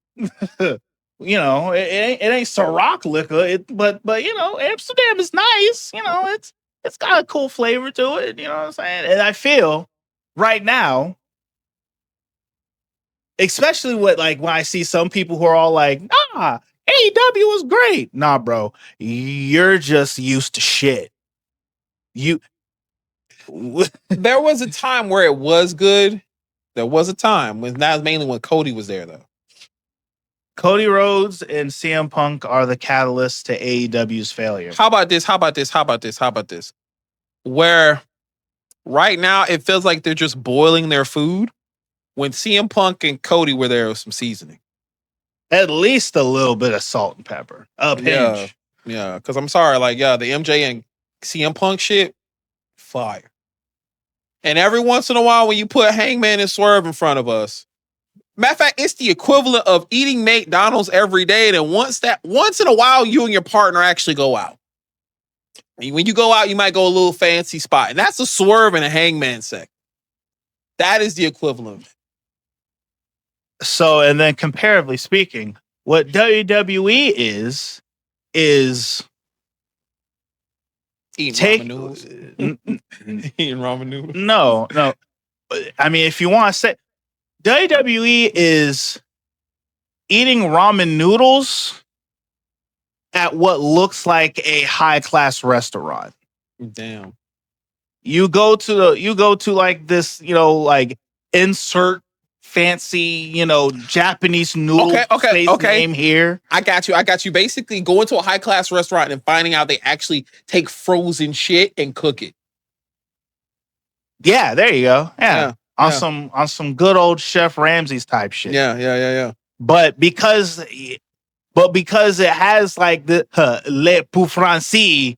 You know, it ain't Ciroc liquor. But you know, Amsterdam is nice. You know, it's got a cool flavor to it. You know what I'm saying? And I feel right now, especially with like when I see some people who are all like, AEW was great. Nah, bro, you're just used to shit. There was a time where it was good. There was a time when that was mainly when Cody was there, though. Cody Rhodes and CM Punk are the catalyst to AEW's failure. How about this? Where right now it feels like they're just boiling their food. When CM Punk and Cody were there with some seasoning. At least a little bit of salt and pepper. A pinch. Yeah, because I'm sorry, like, the MJ and CM Punk shit, fire. And every once in a while, when you put Hangman and Swerve in front of us, matter of fact, it's the equivalent of eating McDonald's every day. And then once in a while, you and your partner actually go out. And when you go out, you might go a little fancy spot. And that's a Swerve and a Hangman sec. That is the equivalent. So, and then comparatively speaking, what WWE is eating ramen noodles. Eating ramen noodles. No. I mean, if you want to say WWE is eating ramen noodles at what looks like a high class restaurant. Damn. You go to like this, you know, like insert fancy, you know, Japanese noodle okay. name here. I got you. Basically, going to a high class restaurant and finding out they actually take frozen shit and cook it. Yeah, there you go. Yeah. On some good old Chef Ramsay's type shit. Yeah. But because it has like the Le Pou Francis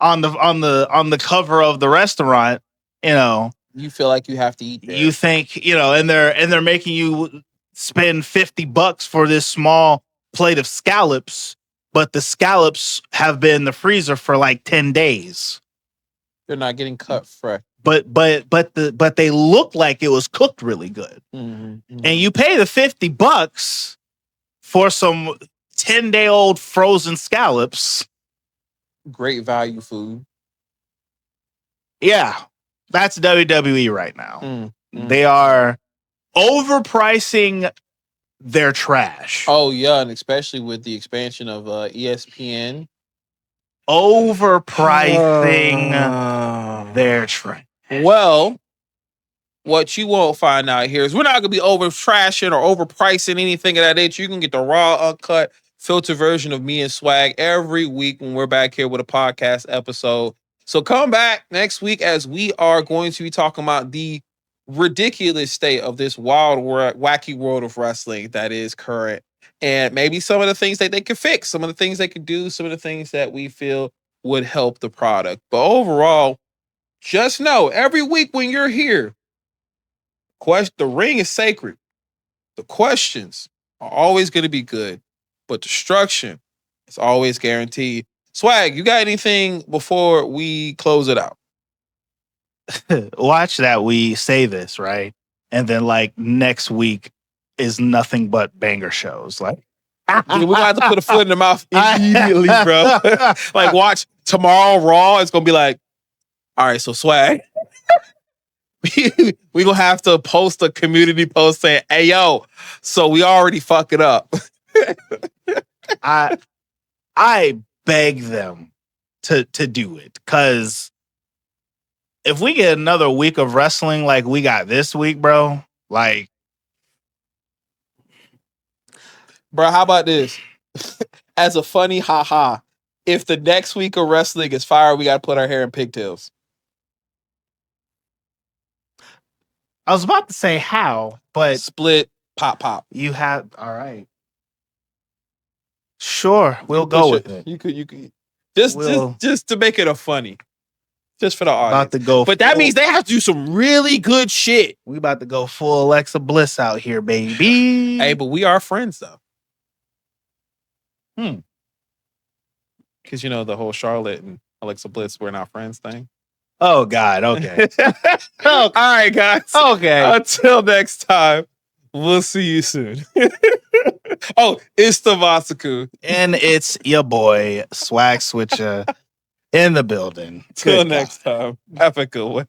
on the cover of the restaurant, you know, you feel like you have to eat there. You think, you know, and they're making you spend $50 for this small plate of scallops, but the scallops have been in the freezer for like 10 days. They're not getting cut fresh. But they look like it was cooked really good. Mm-hmm. And you pay the $50 for some 10-day-old frozen scallops. Great value food. Yeah. That's WWE right now. They are overpricing their trash. Oh, yeah. And especially with the expansion of ESPN. Overpricing their trash. Well, what you won't find out here is we're not going to be over trashing or overpricing anything of that nature. You can get the raw, uncut, filtered version of me and Swag every week when we're back here with a podcast episode. So come back next week as we are going to be talking about the ridiculous state of this wild, wacky world of wrestling that is current. And maybe some of the things that they could fix, some of the things they could do, some of the things that we feel would help the product. But overall, just know every week when you're here, the ring is sacred. The questions are always going to be good, but destruction is always guaranteed. Swag, you got anything before we close it out? Watch that we say this, right? And then like next week is nothing but banger shows. Like we're going to have to put a foot in the mouth immediately, bro. Like watch tomorrow Raw. It's going to be like, all right, so Swag, we going to have to post a community post saying, hey, yo, so we already fuck it up. I beg them to do it, because if we get another week of wrestling like we got this week, bro, like, bro, how about this? as a funny haha. If the next week of wrestling is fire, we got to put our hair in pigtails. I was about to say how, but Split, pop. you have all right. Sure, we'll go with it. You could just to make it a funny. Just for the audience. About to go, but that means they have to do some really good shit. We about to go full Alexa Bliss out here, baby. Hey, but we are friends though. Because you know the whole Charlotte and Alexa Bliss, we're not friends thing. Oh God, okay. All right, guys. Okay. Until next time, we'll see you soon. Oh, it's the Masaku. And it's your boy, Swag Switcher, in the building. Till next time. Have a good one.